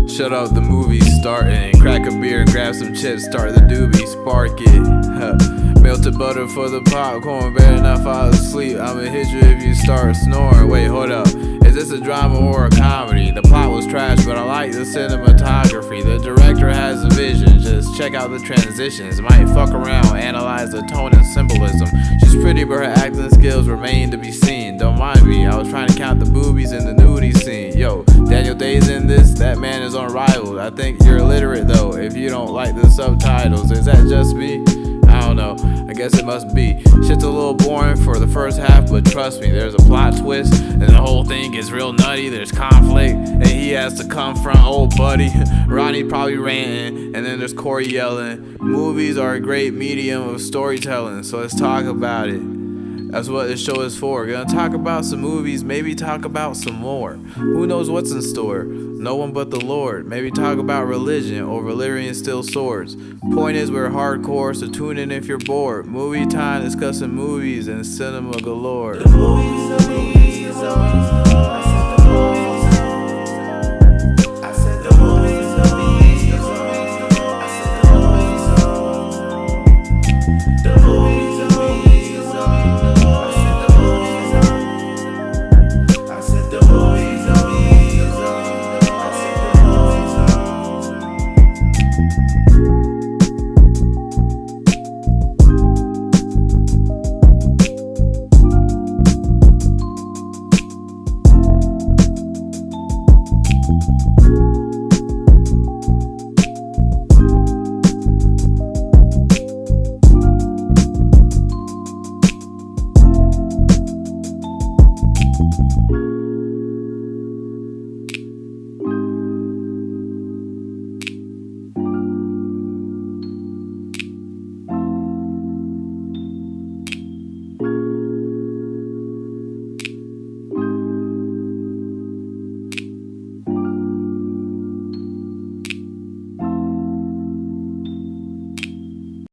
shut up, the movie's starting. Crack a beer and grab some chips, start the doobie, spark it. Melted butter for the popcorn, better not fall asleep. I'ma hit you if you start snoring. Wait, hold up. Is this a drama or a comedy? The plot was trash, but I like the cinematography. The director has a vision, just check out the transitions. Might fuck around, analyze the tone and symbolism. She's pretty, but her acting skills remain to be seen. Don't mind me, I was trying to count the boobies in the nudie scene. Yo, Daniel Day's in this, that man is unrivaled. I think you're illiterate though, if you don't like the subtitles. Is that just me? I don't know, I guess it must be. Shit's a little boring for the first half, but trust me, there's a plot twist, and the whole thing gets real nutty. There's conflict, and he has to confront old buddy. Ronnie probably ranting, and then there's Cory yelling. Movies are a great medium of storytelling, so let's talk about it. That's what this show is for. Gonna talk about some movies, maybe talk about some more. Who knows what's in store? No one but the Lord. Maybe talk about religion or Valyrian steel swords. Point is, we're hardcore, so tune in if you're bored. Movie time, discussing movies and cinema galore. The movies